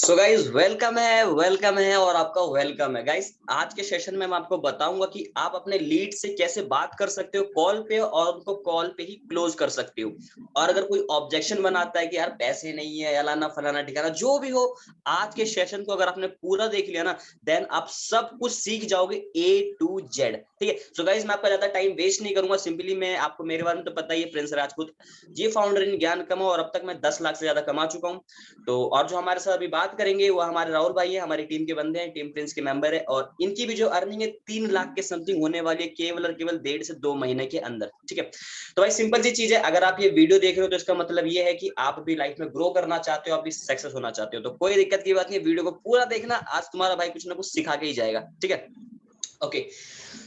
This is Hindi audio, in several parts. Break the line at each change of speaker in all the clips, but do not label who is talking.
सो गाइज वेलकम है और आपका वेलकम है गाइज। आज के सेशन में मैं आपको बताऊंगा कि आप अपने लीड से कैसे बात कर सकते हो कॉल पे और उनको कॉल पे ही क्लोज कर सकते हो। और अगर कोई ऑब्जेक्शन बनाता है कि यार पैसे नहीं है अलाना फलाना ठिकाना जो भी हो, आज के सेशन को अगर आपने पूरा देख लिया ना देन आप सब कुछ सीख जाओगे A to Z। ठीक है। सो गाइज मैं आपका ज्यादा टाइम वेस्ट नहीं करूंगा। सिंपली मैं आपको मेरे बारे में तो पता ही है, प्रिंस राजपूत जी फाउंडर इन ज्ञान कमाओ, और अब तक मैं 10 लाख से ज्यादा कमा चुका हूँ। तो और जो हमारे साथ अभी बात करेंगे वो हमारे राहुल भाई है, हमारी टीम के बंदे हैं, टीम प्रिंस के मेंबर है, और इनकी भी जो अर्निंग है 3 लाख के समथिंग होने वाली है केवल और केवल 1.5 से 2 महीने के अंदर। ठीक है। तो भाई सिंपल सी चीज है, अगर आप ये वीडियो देख रहे हो तो इसका मतलब ये है कि आप भी लाइफ में ग्रो करना चाहते हो, आप भी सक्सेस होना चाहते हो। तो कोई दिक्कत की बात नहीं, वीडियो को पूरा देखना, आज तुम्हारा भाई कुछ ना कुछ सिखा के ही जाएगा। ठीक है। ओके।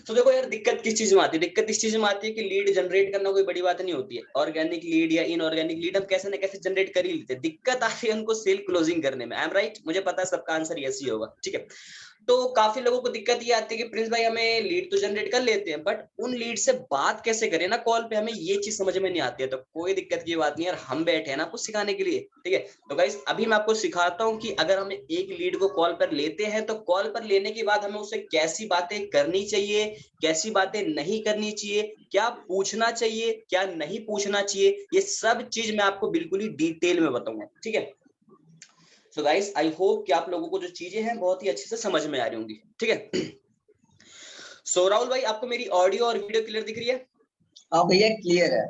तो देखो यार, दिक्कत किस चीज में आती है? दिक्कत इस चीज में आती है कि लीड जनरेट करना कोई बड़ी बात नहीं होती है। ऑर्गेनिक लीड या इनऑर्गेनिक लीड हम कैसे ना कैसे जनरेट कर ही लेते हैं। दिक्कत आती है उनको सेल क्लोजिंग करने में। I am right? मुझे पता है सबका आंसर यस ही होगा। ठीक है। तो काफी लोगों को दिक्कत ये आती है कि प्रिंस भाई हमें लीड तो जनरेट कर लेते हैं बट उन लीड से बात कैसे करें ना कॉल पे, हमें ये चीज समझ में नहीं आती है। तो कोई दिक्कत की बात नहीं यार, हम बैठे हैं ना कुछ सिखाने के लिए। ठीक है। तो गाइस अभी मैं आपको सिखाता हूँ कि अगर हमें एक लीड को कॉल पर लेते हैं तो कॉल पर लेने के बाद हमें उससे कैसी बातें करनी चाहिए, कैसी बातें नहीं करनी चाहिए, क्या पूछना चाहिए, क्या नहीं पूछना चाहिए, ये सब चीज मैं आपको बिल्कुल ही डिटेल में बताऊंगा। ठीक है। सो गाइस आई होप कि आप लोगों को जो चीजें हैं बहुत ही अच्छे से समझ में आ रही होंगी। ठीक है। सो राहुल भाई, आपको मेरी ऑडियो और वीडियो क्लियर दिख रही है?
हाँ भैया, क्लियर है।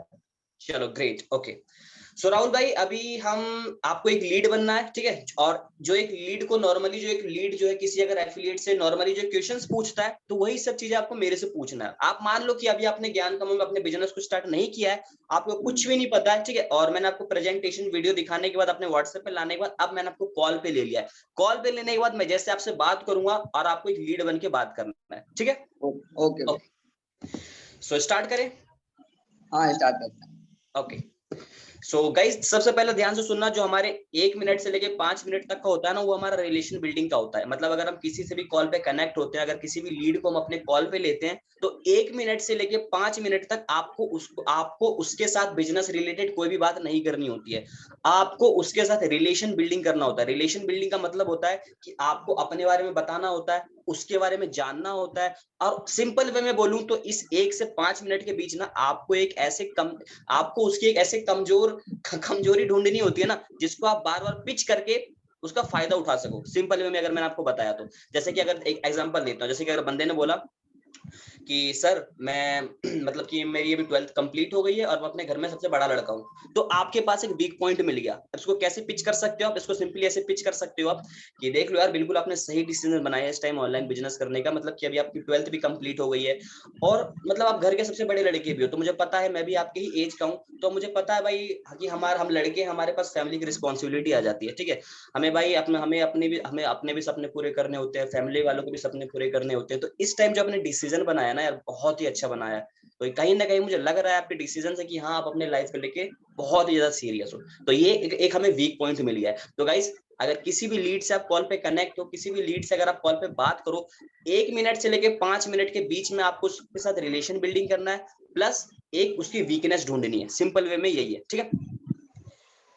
चलो ग्रेट। ओके। सो राहुल भाई, अभी हम आपको एक लीड बनना है। ठीक है। और जो एक लीड को नॉर्मली जो एक लीड जो है किसी अगर एफिलिएट से नॉर्मली जो क्वेश्चंस पूछता है तो वही सब चीजें आपको मेरे से पूछना है। आप मान लो कि अभी आपने ज्ञान कमों में अपने बिजनेस को स्टार्ट नहीं किया है, आपको कुछ भी नहीं पता है। ठीक है। और मैंने आपको प्रेजेंटेशन वीडियो दिखाने के बाद अपने व्हाट्सएप पे लाने के बाद अब मैंने आपको कॉल पे ले लिया है। कॉल पे लेने के बाद मैं जैसे आपसे बात करूंगा और आपको एक लीड बन के बात करना है। ठीक है।
ओके भैया।
सो स्टार्ट करें।
हाँ, स्टार्ट करते हैं।
ओके। सो गाइस सबसे पहले ध्यान से सुनना, जो हमारे 1 मिनट से लेके 5 मिनट तक का होता है ना वो हमारा रिलेशन बिल्डिंग का होता है। मतलब अगर हम किसी से भी कॉल पे कनेक्ट होते हैं, अगर किसी भी लीड को हम अपने कॉल पे लेते हैं तो 1 मिनट से लेके 5 मिनट तक आपको उसके साथ बिजनेस रिलेटेड कोई भी बात नहीं करनी होती है। आपको उसके साथ रिलेशन बिल्डिंग करना होता है। रिलेशन बिल्डिंग का मतलब होता है कि आपको अपने बारे में बताना होता है, उसके बारे में जानना होता है। और सिंपल वे में बोलूं तो इस 1 से 5 मिनट के बीच ना आपको उसकी एक ऐसे कमजोरी ढूंढनी होती है ना जिसको आप बार बार पिच करके उसका फायदा उठा सको। सिंपल वे में अगर मैंने आपको बताया तो जैसे कि अगर एक एग्जांपल देता हूँ, जैसे कि अगर बंदे ने बोला कि सर मैं मतलब कि मेरी अभी 12th कंप्लीट हो गई है और मैं अपने घर में सबसे बड़ा लड़का हूँ, तो आपके पास एक वीक पॉइंट मिल गया। अब इसको कैसे पिच कर सकते हो आप? इसको सिंपली ऐसे पिच कर सकते हो आप कि देख लो यार, बिल्कुल आपने सही डिसीजन बनाया है इस टाइम ऑनलाइन बिजनेस करने का। मतलब कि अभी आपकी 12th भी कंप्लीट हो गई है और मतलब आप घर के सबसे बड़े लड़के भी हो। तो मुझे पता है, मैं भी आपके ही एज का हूँ, तो मुझे पता है भाई कि हम लड़के हमारे पास फैमिली की रिस्पॉन्सिबिलिटी आ जाती है। ठीक है। हमें भाई हमें अपने भी सपने पूरे करने होते हैं, फैमिली वालों को भी सपने पूरे करने होते हैं। तो इस टाइम जो आपने डिसीजन बनाया ना यार, बहुत ही अच्छा बनाया है। तो कहीं ना कहीं मुझे लग रहा है आपके डिसीजन से कि हाँ आप अपने लाइफ को लेके बहुत ही ज्यादा सीरियस हो। तो ये एक हमें वीक पॉइंट मिल गया है। तो गाइस अगर किसी भी लीड से आप कॉल पे कनेक्ट हो, किसी भी लीड से अगर आप कॉल पे बात करो, 1 मिनट से लेके 5 मिनट के बीच में आपको उसके साथ रिलेशन बिल्डिंग करना है, प्लस एक उसकी वीकनेस ढूंढनी है। सिंपल वे में यही है। ठीक है।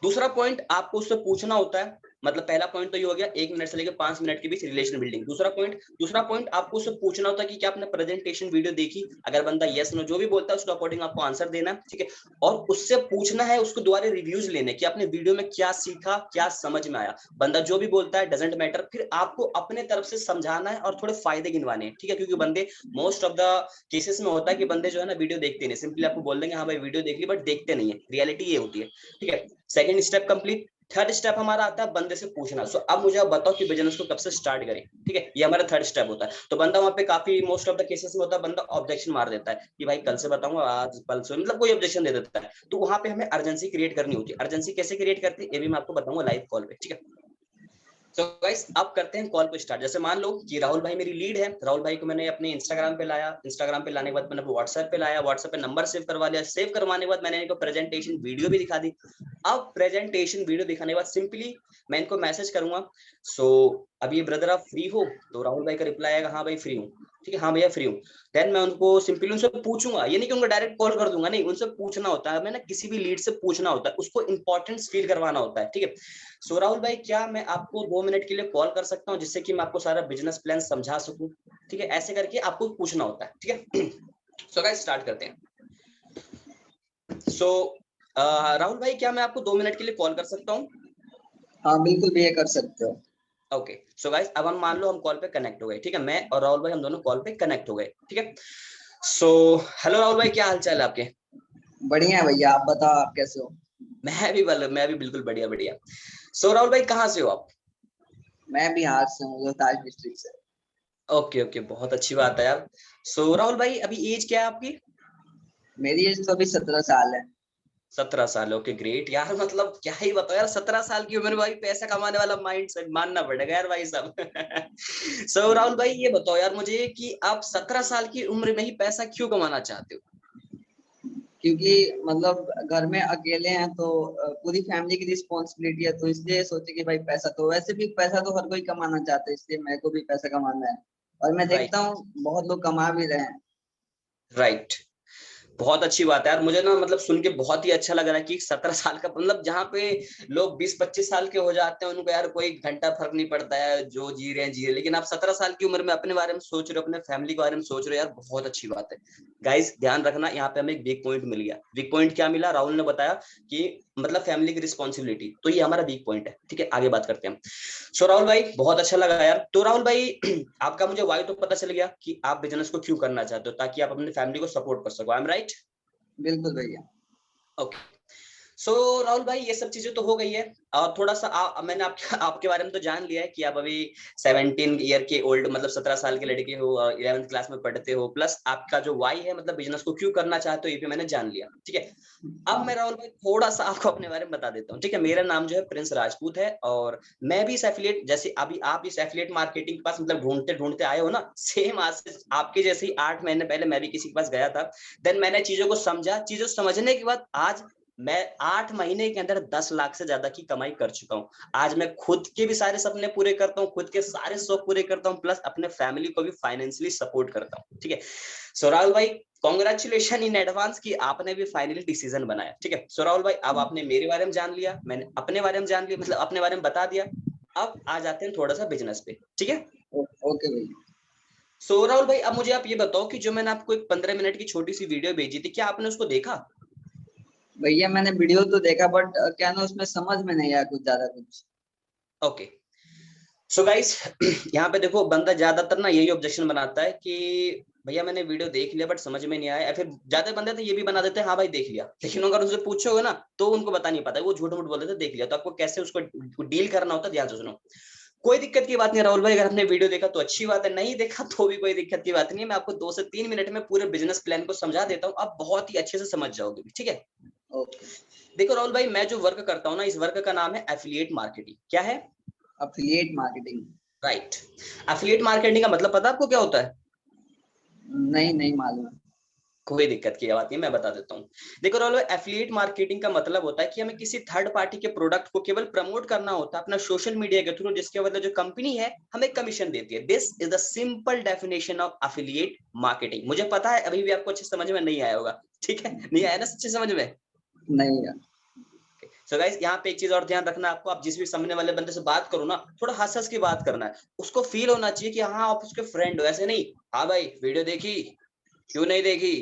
दूसरा पॉइंट आपको उससे पूछना होता है, मतलब पहला पॉइंट तो ये हो गया 1 मिनट से लेकर 5 मिनट के बीच रिलेशन बिल्डिंग। दूसरा पॉइंट आपको उससे पूछना होता है कि क्या आपने प्रेजेंटेशन वीडियो देखी। अगर बंदा यस नो जो भी बोलता है उसके अकॉर्डिंग आपको आंसर देना है। ठीक है। और उससे पूछना है, उसको दोबारा रिव्यूज लेने कि आपने वीडियो में क्या सीखा, क्या समझ में आया। बंदा जो भी बोलता है डजेंट मैटर, फिर आपको अपने तरफ से समझाना है और थोड़े फायदे गिनवाने हैं। ठीक है। क्योंकि बंदे मोस्ट ऑफ द केसेस में होता है कि बंदे जो है ना वीडियो देखते नहीं, सिंपली आपको बोल देंगे हाँ भाई वीडियो देख ली, बट देखते नहीं है। रियलिटी ये होती है। ठीक है। Second step complete. Third step हमारा आता है बंदे से पूछना। सो अब मुझे आप बताओ कि बिजनेस को कब से स्टार्ट करें। ठीक है। ये हमारा थर्ड स्टेप होता है। तो बंदा वहां पे काफी मोस्ट ऑफ द केसेस में होता है, बंदा ऑब्जेक्शन मार देता है कि भाई कल से बताऊंगा, आज कल से, मतलब कोई ऑब्जेक्शन दे देता है। तो वहां पे हमें अर्जेंसी क्रिएट करनी होती है। अर्जेंसी कैसे क्रिएट करती है ये भी मैं आपको बताऊंगा लाइव कॉल पे। ठीक है। तो गाइस अब करते हैं कॉल को स्टार्ट। जैसे मान लो कि राहुल भाई मेरी लीड है, राहुल भाई को मैंने अपने इंस्टाग्राम पे लाया, इंस्टाग्राम पे लाने के बाद मैंने व्हाट्सएप पे लाया, व्हाट्सएप पे नंबर सेव करवा लिया, सेव करवाने के बाद मैंने इनको प्रेजेंटेशन वीडियो भी दिखा दी। अब प्रेजेंटेशन वीडियो दिखाने के बाद सिंपली मैं इनको मैसेज करूंगा, सो अभी ब्रदर आप फ्री हो? तो राहुल भाई का रिप्लाई आएगा हाँ भाई फ्री हूँ। ठीक है, हाँ भैया फ्री हूँ, देन मैं उनको सिंपली उनसे पूछूंगा, ये नहीं कि उनको डायरेक्ट कॉल कर दूंगा, नहीं, उनसे पूछना होता है, मैं ना किसी भी लीड से पूछना होता है, उसको इंपॉर्टेंस फील करवाना होता है। ठीक है, सो राहुल भाई क्या मैं आपको 2 मिनट के लिए कॉल कर सकता हूँ, जिससे कि मैं आपको सारा बिजनेस प्लान समझा सकूं? ठीक है, ऐसे करके आपको पूछना होता है। ठीक है, सो गाइस स्टार्ट करते हैं। सो राहुल भाई क्या मैं आपको 2 मिनट के लिए कॉल कर सकता हूँ?
हाँ बिल्कुल भैया कर सकते हो।
ओके, सो गाइस अब हम मान लो हम कॉल पे कनेक्ट हो गए। ठीक है, मैं और राहुल भाई हम दोनों कॉल पे कनेक्ट हो गए। ठीक है, सो हेलो राहुल भाई, क्या हाल चाल है आपके?
बढ़िया है भैया, आप बताओ आप कैसे हो।
मैं भी बिल्कुल बढ़िया बढ़िया। सो राहुल भाई कहाँ से हो आप?
मैं बिहार से हूँ, रोहतास डिस्ट्रिक्ट से।
ओके ओके, बहुत अच्छी बात है यार। सो राहुल भाई अभी एज क्या है आपकी?
मेरी एज तो अभी 17 साल है।
17 साल, ओके ग्रेट यार, मतलब क्या ही बताओ यार, 17 साल की उम्र में भाई पैसा कमाने वाला माइंड सेट मानना पड़ेगा यार भाई साहब। सो राहुल भाई ये बताओ यार मुझे कि आप 17 साल की उम्र में ही पैसा क्यों कमाना चाहते हो?
क्योंकि मतलब घर में अकेले हैं तो पूरी फैमिली की रिस्पॉन्सिबिलिटी है, तो इसलिए सोचे कि भाई पैसा तो वैसे भी पैसा तो हर कोई कमाना चाहता है, इसलिए मेरे को भी पैसा कमाना है। और मैं
राइट,
देखता हूँ बहुत लोग कमा भी रहे हैं।
राइट, बहुत अच्छी बात है यार, मुझे ना मतलब सुन के बहुत ही अच्छा लग रहा है कि 17 साल का मतलब जहाँ पे लोग 20-25 साल के हो जाते हैं उनको यार कोई घंटा फर्क नहीं पड़ता है, जो जी रहे हैं जी रहे हैं, लेकिन आप 17 साल की उम्र में अपने बारे में सोच रहे हो, अपने फैमिली के बारे में सोच रहे हो यार, बहुत अच्छी बात है। गाइस ध्यान रखना, यहाँ पे हमें एक वीक पॉइंट मिल गया। वीक पॉइंट क्या मिला? राहुल ने बताया कि मतलब फैमिली की रिस्पॉन्सिबिलिटी, तो ये हमारा वीक पॉइंट है। ठीक है, आगे बात करते हैं। सो राहुल भाई बहुत अच्छा लगा यार। तो राहुल भाई आपका मुझे वाई तो पता चल गया कि आप बिजनेस को क्यों करना चाहते हो, ताकि आप अपनी फैमिली को सपोर्ट कर सको। I am right?
बिल्कुल भैया।
ओके, सो राहुल भाई ये सब चीजें तो हो गई है, और थोड़ा सा मैंने आपके बारे में तो जान लिया है कि आप अभी 17 ईयर के ओल्ड मतलब 17 साल के लड़के हो, 11th क्लास में पढ़ते हो, प्लस आपका जो वाई है मतलब बिजनेस को क्यों करना चाहते हो ये भी मैंने जान लिया। ठीक है, अब
हाँ
मैं राहुल भाई थोड़ा सा आपको अपने बारे में बता देता हूँ। ठीक है, मेरा नाम जो है प्रिंस राजपूत है, और मैं भी इस एफिलिएट, जैसे अभी आप इस एफिलिएट मार्केटिंग के पास मतलब ढूंढते ढूंढते आए हो ना, सेम आज से आपके जैसे ही 8 महीने पहले मैं भी किसी के पास गया था। देन मैंने चीजों को समझा, चीजों समझने के बाद आज मैं 8 महीने के अंदर 10 लाख से ज्यादा की कमाई कर चुका हूँ। आज मैं खुद के भी सारे सपने पूरे करता हूँ, खुद के सारे शौक पूरे करता हूँ, प्लस अपने फैमिली को भी फाइनेंशियली सपोर्ट करता हूँ। ठीक है, सो राहुल भाई कॉन्ग्रेचुलेशन इन एडवांस कि आपने भी फाइनली डिसीजन बनाया। ठीक है, सो राहुल भाई अब आपने मेरे बारे में जान लिया, मैंने अपने बारे में जान लिया, मतलब अपने बारे में बता दिया। अब आ जाते हैं थोड़ा सा बिजनेस पे। ठीक है,
ओके भैया।
सो राहुल भाई अब मुझे आप ये बताओ कि जो मैंने आपको एक 15 मिनट की छोटी सी वीडियो भेजी थी, क्या आपने उसको देखा?
भैया मैंने वीडियो तो देखा, बट क्या ना उसमें समझ में नहीं आया कुछ ज्यादा कुछ।
ओके, सो गाइस यहाँ पे देखो, बंदा ज्यादातर ना यही ऑब्जेक्शन बनाता है कि भैया मैंने वीडियो देख लिया बट समझ में नहीं आया, या फिर ज्यादा बंदे तो ये भी बना देते हैं हाँ भाई देख लिया, लेकिन अगर उनसे पूछोगे ना तो उनको बता नहीं पाता, वो झूठ मूठ बोल देते देख लिया। तो आपको कैसे उसको डील करना होता है, ध्यान से सुनो। कोई दिक्कत की बात नहीं राहुल भाई, अगर आपने वीडियो देखा तो अच्छी बात है, नहीं देखा तो भी कोई दिक्कत की बात नहीं है। मैं आपको 2 से 3 मिनट में पूरे बिजनेस प्लान को समझा देता हूँ, आप बहुत ही अच्छे से समझ जाओगे। ठीक है,
ओके।
देखो राहुल भाई मैं जो वर्क करता हूँ ना, इस वर्क का नाम है एफिलिएट मार्केटिंग। क्या है?
Affiliate marketing.
Right, affiliate marketing का मतलब पता है आपको क्या होता है?
नहीं नहीं मालूम।
कोई दिक्कत की बात नहीं, मैं बता देता हूँ। देखो राहुल, एफिलिएट मार्केटिंग का मतलब होता है कि हमें किसी थर्ड पार्टी के प्रोडक्ट को केवल प्रमोट करना होता है अपना सोशल मीडिया के थ्रू, जिसके बदले जो कंपनी है हमें कमीशन देती है। This is the simple definition of affiliate marketing. मुझे पता है अभी भी आपको अच्छे समझ में नहीं आया होगा, ठीक है, नहीं आया ना अच्छे समझ में?
नहीं यार।
सो गाइस यहाँ पे एक चीज और ध्यान रखना आपको, आप जिस भी सामने वाले बंदे से बात करो ना, थोड़ा हंस हंस के बात करना है, उसको फील होना चाहिए कि हाँ आप उसके फ्रेंड हो, ऐसे नहीं हाँ भाई वीडियो देखी, क्यों नहीं देखी,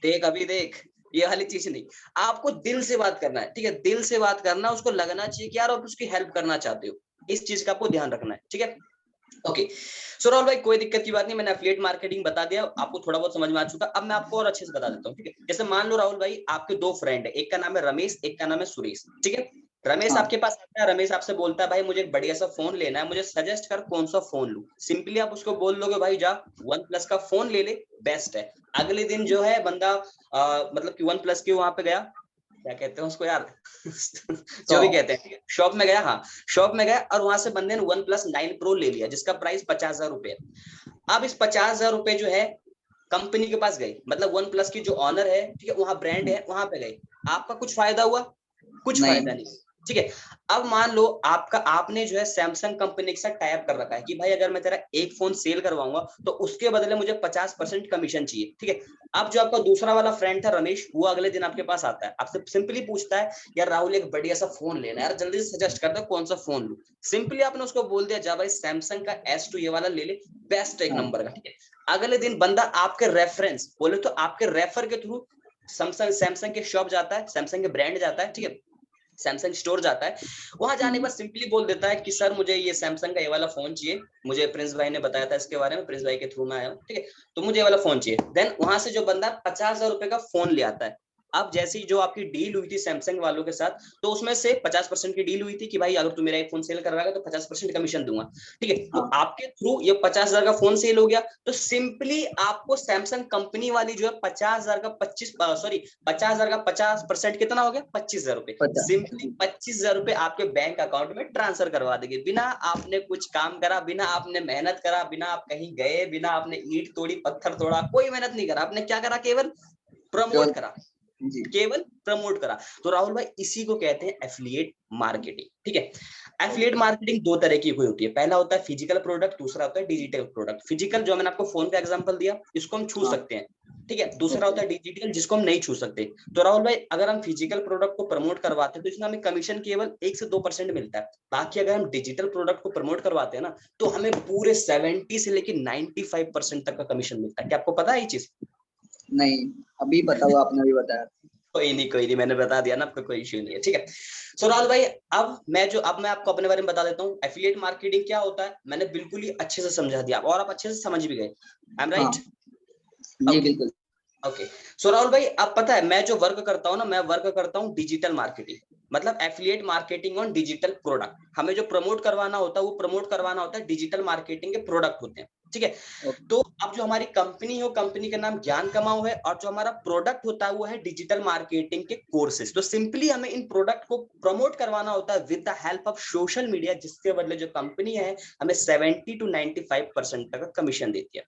देख अभी देख, ये वाली चीज नहीं। आपको दिल से बात करना है। ठीक है, दिल से बात करना, उसको लगना चाहिए कि यार आप उसकी हेल्प करना चाहते हो, इस चीज का आपको ध्यान रखना है। ठीक है, ओके, सो राहुल भाई कोई दिक्कत की बात नहीं, मैंने एफिलिएट मार्केटिंग बता दिया, आपको थोड़ा बहुत समझ में आ चुका। अब मैं आपको और अच्छे से बता देता हूँ। ठीक है, जैसे मान लो राहुल भाई आपके दो फ्रेंड है, एक का नाम है रमेश, एक का नाम है सुरेश। ठीक है, रमेश
हाँ
आपके पास आता है, रमेश आपसे बोलता है भाई मुझे एक बढ़िया सा फोन लेना है, मुझे सजेस्ट कर कौन सा फोन लूं। सिंपली आप उसको बोल दोगे भाई जा वन प्लस का फोन ले ले, बेस्ट है। अगले दिन जो है बंदा मतलब कि वन प्लस के वहां पे गया, क्या कहते हैं उसको यार जो भी
तो
कहते हैं, ठीक है, शॉप में गया, हाँ शॉप में गया, और वहां से बंदे ने वन प्लस 9 प्रो ले लिया जिसका प्राइस 50,000 रुपए है। अब इस 50,000 रुपए जो है कंपनी के पास गए, मतलब वन प्लस की जो ऑनर है, ठीक है, वहां ब्रांड है, वहां पे गए, आपका कुछ फायदा हुआ? कुछ
नहीं।
फायदा नहीं। ठीक है। अब मान लो आपने जो है सैमसंग कंपनी के साथ टाई अप कर रखा है कि भाई अगर मैं तेरा एक फोन सेल करवाऊंगा तो उसके बदले मुझे 50% कमीशन चाहिए, ठीक है। अब जो आपका दूसरा वाला फ्रेंड था रमेश, वो अगले दिन आपके पास आता है, आपसे सिंपली पूछता है यार राहुल एक बढ़िया सा फोन लेना है यार, जल्दी से सजेस्ट कर दो कौन सा फोन लूं। सिंपली आपने उसको बोल दिया जा भाई सैमसंग का S2 ये वाला ले ले, बेस्ट एक
हाँ
नंबर का, ठीक है। अगले दिन बंदा आपके रेफरेंस बोले तो आपके रेफर के थ्रू सैमसंग के शॉप जाता है, सैमसंग के ब्रांड जाता है, ठीक है, सैमसंग स्टोर जाता है। वहां जाने के बाद सिंपली बोल देता है कि सर मुझे ये सैमसंग का ये वाला फोन चाहिए, मुझे प्रिंस भाई ने बताया था इसके बारे में, प्रिंस भाई के थ्रू में आया हूँ, ठीक है, तो मुझे ये वाला फोन चाहिए। देन वहां से जो बंदा 50,000 रुपए का फोन ले आता है। अब जैसी जो आपकी डील हुई थी सैमसंग वालों के साथ, तो उसमें से 50% की डील हुई थी कि भाई अगर तू मेरा एक फोन सेल करवाएगा तो 50% कमीशन दूंगा, ठीक है। तो
हाँ
आपके थ्रू ये 50,000 का फोन सेल हो गया, तो सिंपली आपको सैमसंग कंपनी वाली जो है 50,000 का 50,000 का 50% कितना हो गया, 25,000 रुपए,
50।
सिंपली 25,000 रुपए आपके बैंक अकाउंट में ट्रांसफर करवा देंगे, बिना आपने कुछ काम करा, बिना आपने मेहनत करा, बिना आप कहीं गए, बिना आपने ईंट तोड़ी पत्थर तोड़ा, कोई मेहनत नहीं करा, आपने क्या करा, केवल प्रमोट
केवल
करा,
जी।
केवल प्रमोट करा। तो राहुल भाई इसी को कहते हैं एफिलिएट मार्केटिंग, ठीक है। एफिलिएट मार्केटिंग दो तरह की हुई होती है, पहला होता है फिजिकल प्रोडक्ट, दूसरा होता है डिजिटल प्रोडक्ट। फिजिकल जो मैंने आपको फोन का एग्जांपल दिया, इसको हम छू
हाँ
सकते हैं, ठीक है। दूसरा
ओके।
होता है डिजिटल, जिसको हम नहीं छू सकते। तो राहुल भाई अगर हम फिजिकल प्रोडक्ट को प्रमोट करवाते हैं तो इसमें हमें कमीशन केवल 1 से 2% मिलता है। बाकी अगर हम डिजिटल प्रोडक्ट को प्रमोट करवाते हैं ना, तो हमें पूरे 70 से लेकर 95% तक का कमीशन मिलता है। क्या आपको पता है ये चीज?
नहीं, अभी बताओ, आपने अभी बताया।
कोई नहीं, मैंने बता दिया ना आपको, कोई इश्यू नहीं है, ठीक है। सो राहुल भाई अब मैं आपको अपने बारे में बता देता हूँ एफिलिएट मार्केटिंग क्या होता है। मैंने बिल्कुल ही अच्छे से समझा दिया और आप अच्छे से समझ भी गए। आई एम
हाँ
राइट?
जी
ओके।
बिल्कुल।
ओके। सो राहुल भाई अब पता है मैं जो वर्क करता हूँ ना, मैं वर्क करता हूँ डिजिटल मार्केटिंग, मतलब affiliate marketing on digital product. हमें जो प्रमोट करवाना होता है वो प्रमोट करवाना होता है डिजिटल मार्केटिंग के प्रोडक्ट होते हैं, ठीक है।
ओके।
तो अब जो हमारी कंपनी है वो कंपनी का नाम ज्ञान कमाओ है, और जो हमारा प्रोडक्ट होता है वो है डिजिटल मार्केटिंग के कोर्सेज। तो सिंपली हमें इन प्रोडक्ट को प्रमोट करवाना होता है with the help of social media, जिसके बदले जो कंपनी है हमें 70 to 95% तक का कमीशन देती है।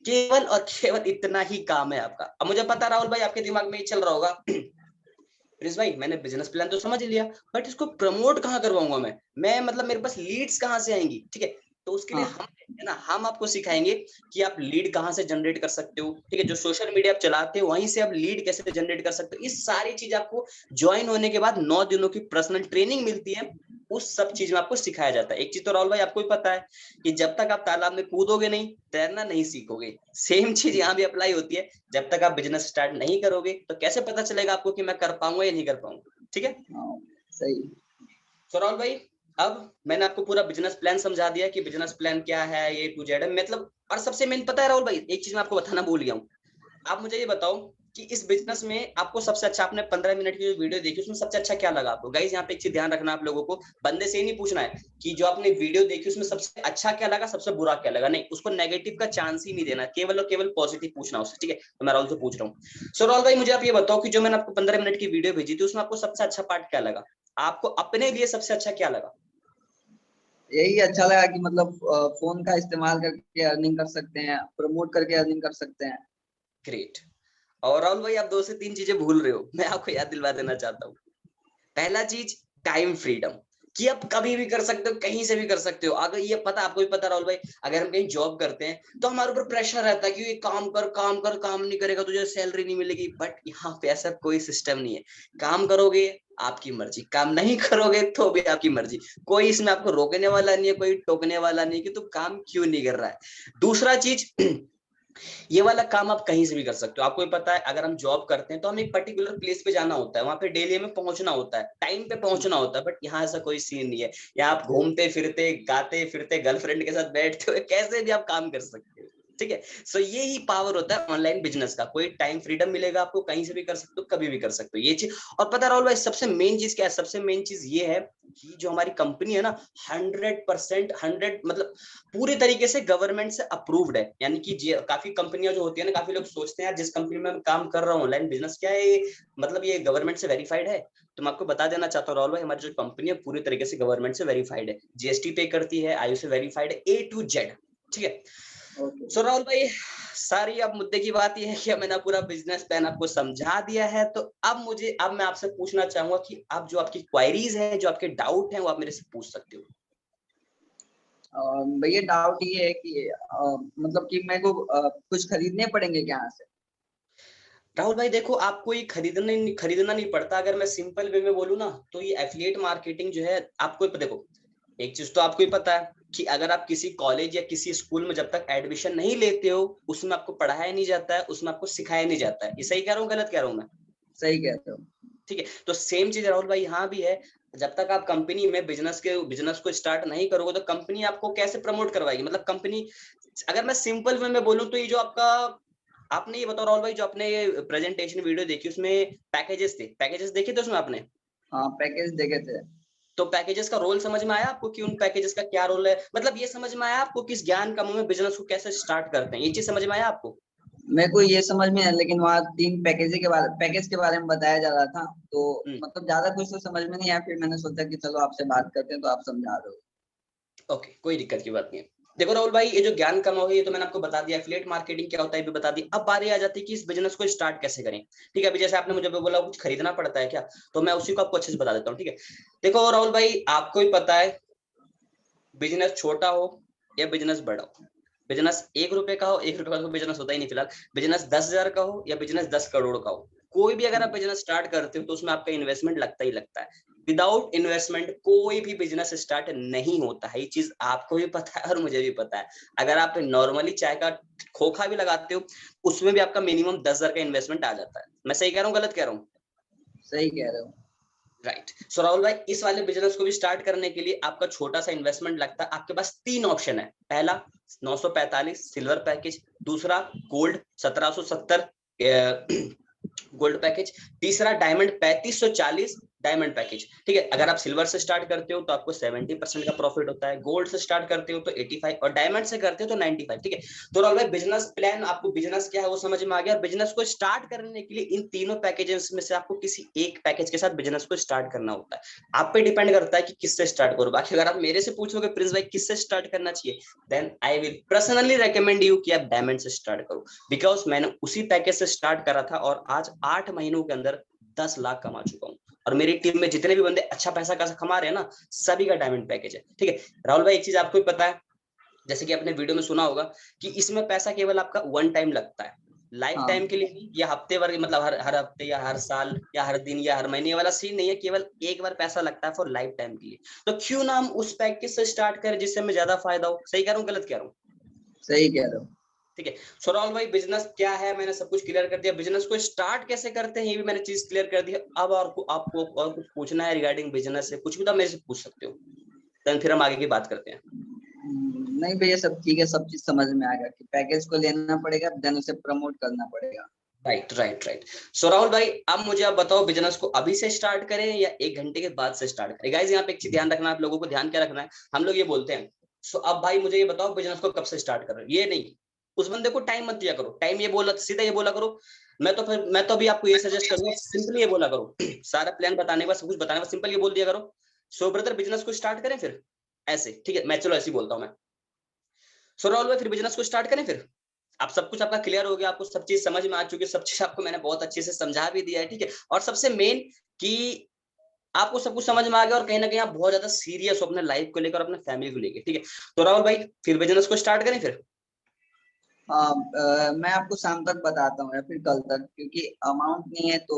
केवल और केवल इतना ही काम है आपका। अब मुझे पता राहुल भाई आपके दिमाग में ये चल रहा होगा प्रिंस भाई मैंने बिजनेस प्लान तो समझ लिया, बट इसको प्रमोट कहाँ करवाऊंगा मैं मतलब मेरे पास लीड्स कहाँ से आएंगी, ठीक है। तो उसके लिए
हाँ
हम है ना, हम आपको सिखाएंगे कि आप लीड कहाँ से जनरेट कर सकते हो, ठीक है। जो सोशल मीडिया आप चलाते हो वहीं से आप लीड कैसे जनरेट कर सकते हो, इस सारी चीज आपको ज्वाइन होने के बाद 9 दिनों की पर्सनल ट्रेनिंग मिलती है। उस सब चीज में आपको सिखाया जाता है। एक चीज तो राहुल भाई आपको भी पता है कि जब तक आप तालाब में कूदोगे नहीं, तैरना नहीं सीखोगे। सेम चीज यहाँ भी अप्लाई होती है। जब तक आप बिजनेस स्टार्ट नहीं करोगे तो कैसे पता चलेगा आपको कि मैं कर पाऊंगा या नहीं कर पाऊंगा, ठीक है।
हाँ सही।
तो राहुल भाई अब मैंने आपको पूरा बिजनेस प्लान समझा दिया कि बिजनेस प्लान क्या है, A to Z है मतलब। और सबसे मेन पता है राहुल भाई, एक चीज मैं आपको बताना भूल गया हूँ। आप मुझे ये बताओ कि इस बिजनेस में आपको सबसे अच्छा, आपने 15 मिनट की जो वीडियो देखी उसमें सबसे अच्छा क्या लगा आपको? गाइस यहाँ पे एक चीज ध्यान रखना, आप लोगों को बंदे से ही नहीं पूछना है कि जो आपने वीडियो देखी उसमें सबसे अच्छा क्या लगा, सबसे बुरा क्या लगा, नहीं, उसको नेगेटिव का चांस ही नहीं देना, केवल और केवल पॉजिटिव पूछना उससे, ठीक है। तो मैं राहुल से पूछ रहा हूँ। सो राहुल भाई मुझे आप ये बताओ कि जो मैंने आपको 15 मिनट की वीडियो भेजी थी उसमें आपको सबसे अच्छा पार्ट क्या लगा? आपको अपने लिए सबसे अच्छा क्या लगा?
यही अच्छा लगा कि मतलब फोन का इस्तेमाल करके अर्निंग कर सकते हैं, प्रमोट करके अर्निंग कर सकते हैं।
ग्रेट। और राहुल भाई आप 2 से 3 चीजें भूल रहे हो, मैं आपको याद दिलवा देना चाहता हूँ। पहला चीज टाइम फ्रीडम, कि आप कभी भी कर सकते हो, कहीं से भी कर सकते हो। अगर ये पता, आपको भी पता राहुल भाई, अगर हम कहीं जॉब करते हैं तो हमारे ऊपर प्रेशर रहता है कि ये काम कर काम कर, काम नहीं करेगा तुझे सैलरी नहीं मिलेगी। बट यहाँ पे ऐसा कोई सिस्टम नहीं है। काम करोगे आपकी मर्जी, काम नहीं करोगे तो भी आपकी मर्जी। कोई इसमें आपको रोकने वाला नहीं है, कोई टोकने वाला नहीं है कि तू काम क्यों नहीं कर रहा है। दूसरा चीज ये वाला काम आप कहीं से भी कर सकते हो। आपको भी पता है अगर हम जॉब करते हैं तो हमें एक पर्टिकुलर प्लेस पे जाना होता है, वहां पे डेली हमें पहुंचना होता है, टाइम पे पहुंचना होता है। बट यहाँ ऐसा कोई सीन नहीं है। यहाँ आप घूमते फिरते गाते फिरते गर्लफ्रेंड के साथ बैठते हुए कैसे भी आप काम कर सकते हो, ठीक है। सो ये ही पावर होता है ऑनलाइन बिजनेस का। कोई टाइम फ्रीडम मिलेगा आपको, कहीं से भी कर सकते हो, कभी भी कर सकते हो, ये चीज। और पता राहुल भाई सबसे मेन चीज क्या है? सबसे मेन चीज ये है कि जो हमारी कंपनी है ना, 100% 100 मतलब पूरे तरीके से गवर्नमेंट से अप्रूव्ड है। यानी कि काफी कंपनियां जो होती है ना, काफी लोग सोचते हैं यार जिस कंपनी में मैं काम कर रहा हूँ ऑनलाइन बिजनेस, क्या है मतलब ये गवर्नमेंट से वेरीफाइड है? तो मैं आपको बता देना चाहता हूँ राहुल भाई, हमारी जो कंपनी है पूरी तरीके से गवर्नमेंट से वेरीफाइड है, GST पे करती है, आयु से वेरीफाइड है, A to Z, ठीक है।
ओके।
सो राहुल भाई, सारी अब मुद्दे की बात यह है कि अब मैंने पूरा बिजनेस प्लान आपको समझा दिया है, तो अब मैं आपसे पूछना चाहूंगा कि अब जो आपकी क्वायरीज है, जो आपके डाउट हैं, वो आप मेरे से पूछ सकते हो।
भैया डाउट ये है कि मतलब कि मेरे को कुछ खरीदने पड़ेंगे क्या यहाँ से?
राहुल भाई देखो, आपको ये खरीदना नहीं पड़ता। अगर मैं सिंपल वे में बोलूँ ना, तो ये एफिलिएट मार्केटिंग जो है, आपको देखो, एक चीज तो आपको ही पता है कि अगर आप किसी कॉलेज या किसी स्कूल में जब तक एडमिशन नहीं लेते हो, उसमें आपको पढ़ाया नहीं जाता है, उसमें आपको सिखाया नहीं जाता है। ये सही कह रहा हूँ, गलत कह रहा हूँ मैं?
सही कहते हो।
ठीक है, तो सेम चीज राहुल भाई यहाँ भी है। जब तक आप कंपनी में बिजनेस को स्टार्ट नहीं करोगे, तो कंपनी आपको कैसे प्रमोट करवाएगी? मतलब कंपनी, अगर मैं सिंपल वे में बोलूँ, तो ये जो आपका, आपने ये बताओ राहुल भाई, जो आपने ये प्रेजेंटेशन वीडियो देखी, उसमें पैकेजेस देखे थे उसमें आपने?
हाँ, पैकेज देखे थे।
तो पैकेजेस का रोल समझ में आया आपको कि उन पैकेजेस का क्या रोल है? मतलब ये समझ में आया आपको किस ज्ञान का मुंह में बिजनेस को कैसे स्टार्ट करते हैं? ये चीज समझ में आया आपको?
मेरे को ये समझ में है, लेकिन वहाँ 3 पैकेज के बारे में बताया जा रहा था, तो मतलब ज्यादा कुछ तो समझ में नहीं आया। फिर मैंने सोचा कि चलो आपसे बात करते हैं, तो आप समझा रहे हो।
ओके, कोई दिक्कत की बात नहीं है। देखो राहुल भाई, ये जो ज्ञान कमाओ है, ये तो मैंने आपको बता दिया, एफिलिएट मार्केटिंग क्या होता है ये भी बता दिया। अब बारी आ जाती है कि इस बिजनेस को स्टार्ट कैसे करें। ठीक है, अभी जैसे आपने मुझे बोला कुछ खरीदना पड़ता है क्या, तो मैं उसी को आपको अच्छे से बता देता हूँ। ठीक है, देखो राहुल भाई, आपको ही पता है, बिजनेस छोटा हो या बिजनेस बड़ा हो, बिजनेस 1 रुपए का हो, 1 रुपए का तो बिजनेस होता ही नहीं फिलहाल, बिजनेस 10,000 का हो या बिजनेस 10 करोड़ का हो, कोई भी अगर आप बिजनेस स्टार्ट करते हो, तो उसमें आपका इन्वेस्टमेंट लगता ही लगता है। विदाउट इन्वेस्टमेंट कोई भी बिजनेस स्टार्ट नहीं होता है, ये चीज आपको भी पता है और मुझे भी पता है। अगर आप नॉर्मली चाय का खोखा भी लगाते हो, उसमें भी आपका मिनिमम 10,000 का इन्वेस्टमेंट आ जाता है। मैं सही कह रहा हूँ, गलत कह रहा हूँ?
सही कह रहे हो।
राइट। सो राहुल भाई, इस वाले बिजनेस को भी स्टार्ट करने के लिए आपका छोटा सा इन्वेस्टमेंट लगता है। आपके पास 3 ऑप्शन है। पहला 945 सिल्वर पैकेज, दूसरा गोल्ड 1770 गोल्ड पैकेज, तीसरा डायमंड 3540 डायमंड पैकेज। ठीक है, अगर आप सिल्वर से स्टार्ट करते हो तो आपको 70% का प्रॉफिट होता है, गोल्ड से स्टार्ट करते हो तो 85, और डायमंड से करते हो तो 95। ठीक है, तो राहुल भाई, बिजनेस प्लान, आपको बिजनेस क्या है वो समझ में आ गया। बिजनेस को स्टार्ट करने के लिए इन तीनों पैकेजेस में से आपको किसी एक पैकेज के साथ बिजनेस को स्टार्ट करना होता है। आप पे डिपेंड करता है कि किससे स्टार्ट करो। बाकी अगर आप मेरे से पूछोगे प्रिंस भाई किससे स्टार्ट करना चाहिए, then I will personally recommend you कि आप डायमंड से स्टार्ट करो, बिकॉज मैंने उसी पैकेज से स्टार्ट करा था और आज 8 महीनों के अंदर 10 लाख कमा चुका हूँ। और मेरी टीम में जितने भी बंदे अच्छा पैसा कमा रहे हैं ना, सभी का डायमंड पैकेज है। ठीक है राहुल भाई, एक चीज आपको भी पता है, जैसे कि आपने वीडियो में सुना होगा कि इसमें पैसा केवल आपका 1 टाइम लगता है, लाइफ
हाँ,
टाइम के लिए नहीं, या हफ्ते भर, मतलब हर हर हफ्ते या हर साल या हर दिन या हर महीने वाला सीन नहीं है, केवल एक बार पैसा लगता है फॉर लाइफ टाइम के लिए। तो क्यों ना हम उस पैकेज से स्टार्ट करें जिससे हमें ज्यादा फायदा हो? सही कह रहा हूँ, गलत कह रहा हूँ?
सही कह रहे हो।
ठीक है, सो राहुल भाई, बिजनेस क्या है मैंने सब कुछ क्लियर कर दिया, बिजनेस को स्टार्ट कैसे करते हैं ये भी मैंने चीज क्लियर कर दी। अब और आपको और कुछ पूछना है रिगार्डिंग बिजनेस से, कुछ भी तो मेरे से पूछ सकते हो, देन फिर हम आगे की बात करते हैं।
नहीं भैया, सब ठीक है, सब चीज समझ में आ गया कि पैकेज को लेना पड़ेगा, देन उसे प्रमोट करना पड़ेगा।
Right right right. So Rahul भाई, अब मुझे आप बताओ, बिजनेस को अभी से स्टार्ट करें या 1 घंटे के बाद से स्टार्ट करें? गाइस, यहाँ पे एक चीज ध्यान रखना, आप लोगों को ध्यान क्या रखना है, हम लोग ये बोलते हैं सो अब भाई मुझे ये बताओ बिजनेस को कब से स्टार्ट कर रहे हो, ये नहीं, उस बंदे को टाइम मत दिया करो। टाइम ये बोला, सीधा ये बोला करो। मैं तो अभी आपको ये सजेस्ट करूंगा, सिंपली ये बोला करो सारा प्लान बताने के बाद, सब कुछ बताने के बाद सिंपल ये बोल दिया करो, सो ब्रदर बिजनेस को स्टार्ट करें फिर, ऐसे। ठीक है, मैं चलो ऐसे ही बोलता हूँ मैं। सो राहुल भाई, फिर बिजनेस को स्टार्ट करें फिर। आप सब कुछ आपका क्लियर हो गया, आपको सब चीज समझ में आ चुकी है, सब चीज आपको मैंने बहुत अच्छे से समझा भी दिया है। ठीक है, और सबसे मेन कि आपको सब कुछ समझ में आ गया, और कहीं ना कहीं आप बहुत ज्यादा सीरियस हो अपने लाइफ को लेकर, अपने फैमिली को लेकर। ठीक है, तो राहुल भाई, फिर बिजनेस को स्टार्ट करें फिर।
हाँ, मैं आपको शाम तक बताता हूँ या फिर कल तक, क्योंकि अमाउंट नहीं है तो।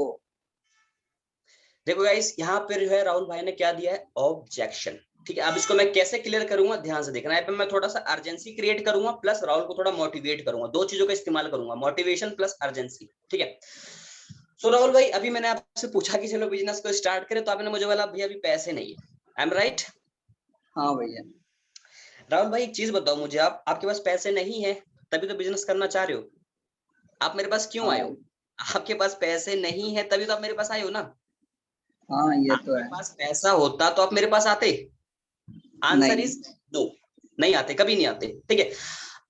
देखो गाइस, यहाँ पे जो है राहुल भाई ने क्या दिया है, ऑब्जेक्शन। ठीक है, अब इसको मैं कैसे क्लियर करूंगा, ध्यान से देखना है। पे मैं थोड़ा सा अर्जेंसी क्रिएट करूंगा, प्लस राहुल को थोड़ा मोटिवेट करूंगा, दो चीजों का इस्तेमाल करूंगा, मोटिवेशन प्लस अर्जेंसी। ठीक है, सो राहुल भाई, अभी मैंने आपसे पूछा कि चलो बिजनेस को स्टार्ट करें, तो आपने मुझे बोला भैया अभी पैसे नहीं है। I am right?
हाँ भैया।
राहुल भाई, एक चीज बताओ मुझे, आप, आपके पास पैसे नहीं है तभी तो बिजनेस करना चाह रहे हो। आप मेरे पास क्यों आए
हाँ।
हो? आपके पास पैसे नहीं है तभी तो आप मेरे पास आए हो ना।
हाँ, ये तो
आपके
है।
पास पैसा होता तो आप मेरे पास आते? आंसर
नहीं।
इज नो, नहीं आते, कभी नहीं आते। ठीक है,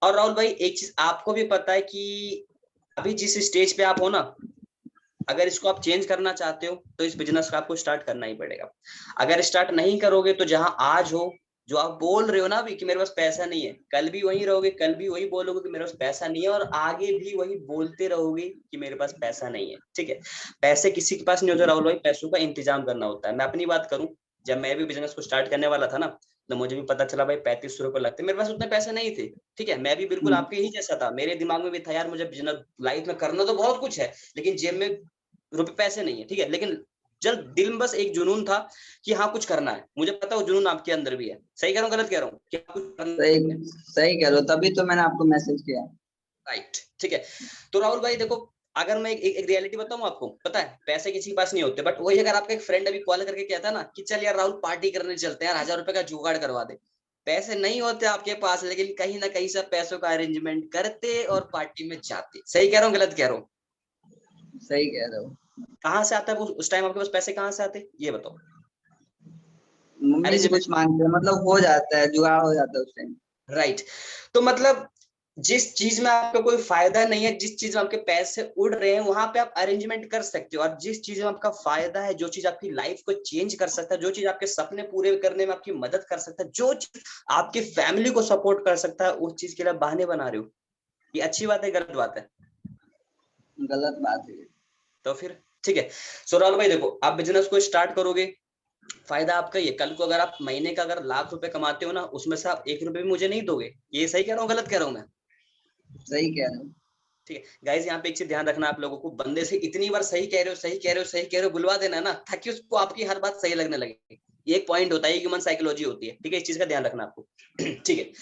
और राहुल भाई, एक चीज आपको भी पता है कि अभी जिस स्टेज पे आप हो ना, अगर इसको आप चेंज करना चाहते हो तो इस बिजनेस को आपको स्टार्ट करना ही पड़ेगा। अगर स्टार्ट नहीं करोगे तो जहां आज हो जो आप बोल रहे हो ना अभी कि मेरे पास पैसा नहीं है, कल भी वही रहोगे, कल भी वही बोलोगे कि मेरे पास पैसा नहीं है, और आगे भी वही बोलते रहोगे कि मेरे पास पैसा नहीं है। ठीक है, पैसे किसी के पास नहीं होते राहुल भाई, पैसों का इंतजाम करना होता है। मैं अपनी बात करूं, जब मैं भी बिजनेस को स्टार्ट करने वाला था ना, तो मुझे भी पता चला भाई 3500 रुपए लगते, मेरे पास उतने पैसे नहीं थे। ठीक है, मैं भी बिल्कुल आपके ही जैसा था, मेरे दिमाग में भी था यार मुझे बिजनेस लाइफ में करना तो बहुत कुछ है, लेकिन जेब में रुपए पैसे नहीं है। ठीक है, लेकिन जब दिल में बस एक जुनून था कि हाँ कुछ करना है, मुझे पता वो जुनून आपके अंदर भी है। सही कह रहा हूँ गलत कह रहा हूँ, कि कुछ करना
सही सही कह रहे हो, तभी तो मैंने आपको मैसेज किया।
राइट। ठीक है, तो राहुल भाई देखो, अगर मैं एक रियलिटी बताऊं आपको, पता है पैसे किसी के पास नहीं होते, बट वही अगर आपका एक फ्रेंड अभी कॉल करके कहता है ना कि चल यार राहुल पार्टी करने चलते हैं यार, 1000 रुपए का जुगाड़ करवा दे, पैसे नहीं होते आपके पास, लेकिन कहीं ना कहीं से पैसों का अरेंजमेंट करते और पार्टी में जाते। सही कह रहा हूँ गलत कह रहा हूँ?
सही कह रहे हो।
कहाँ से आता है उस टाइम आपके पास पैसे, कहाँ से आते ये बताओ?
मम्मी से
अरेंजमेंट।
कुछ मांगते हैं, मतलब हो जाता है, जुगाड़ हो जाता है उस टाइम।
राइट। तो मतलब जिस चीज में आपका कोई फायदा नहीं है, जिस चीज में आपके पैसे उड़ रहे हैं, वहां पे आप अरेंजमेंट कर सकते हो, और जिस चीज में आपका फायदा है, जो चीज आपकी लाइफ को चेंज कर सकता है, जो चीज आपके सपने पूरे करने में आपकी मदद कर सकता है, जो चीज आपकी फैमिली को सपोर्ट कर सकता है, उस चीज के लिए बहाने बना रहे हो। ये अच्छी बात है गलत बात है?
गलत बात है।
तो फिर ठीक है, सो राहुल भाई देखो, आप बिजनेस को स्टार्ट करोगे, फायदा आपका ये, कल को अगर आप महीने का अगर लाख रुपए कमाते हो ना, उसमें से आप 1 रुपए भी मुझे नहीं दोगे। ये सही कह रहा हूँ गलत कह रहा हूँ मैं?
सही कह रहे हो।
ठीक है गाइस, यहाँ पे एक चीज ध्यान रखना आप लोगों को, बंदे से इतनी बार सही कह रहे हो, सही कह रहे हो, सही कह रहे हो बुलवा देना ना, ताकि उसको आपकी हर बात सही लगने लगे। ये एक पॉइंट होता है, ह्यूमन साइकोलॉजी होती है। ठीक है, इस चीज का ध्यान रखना आपको। ठीक है,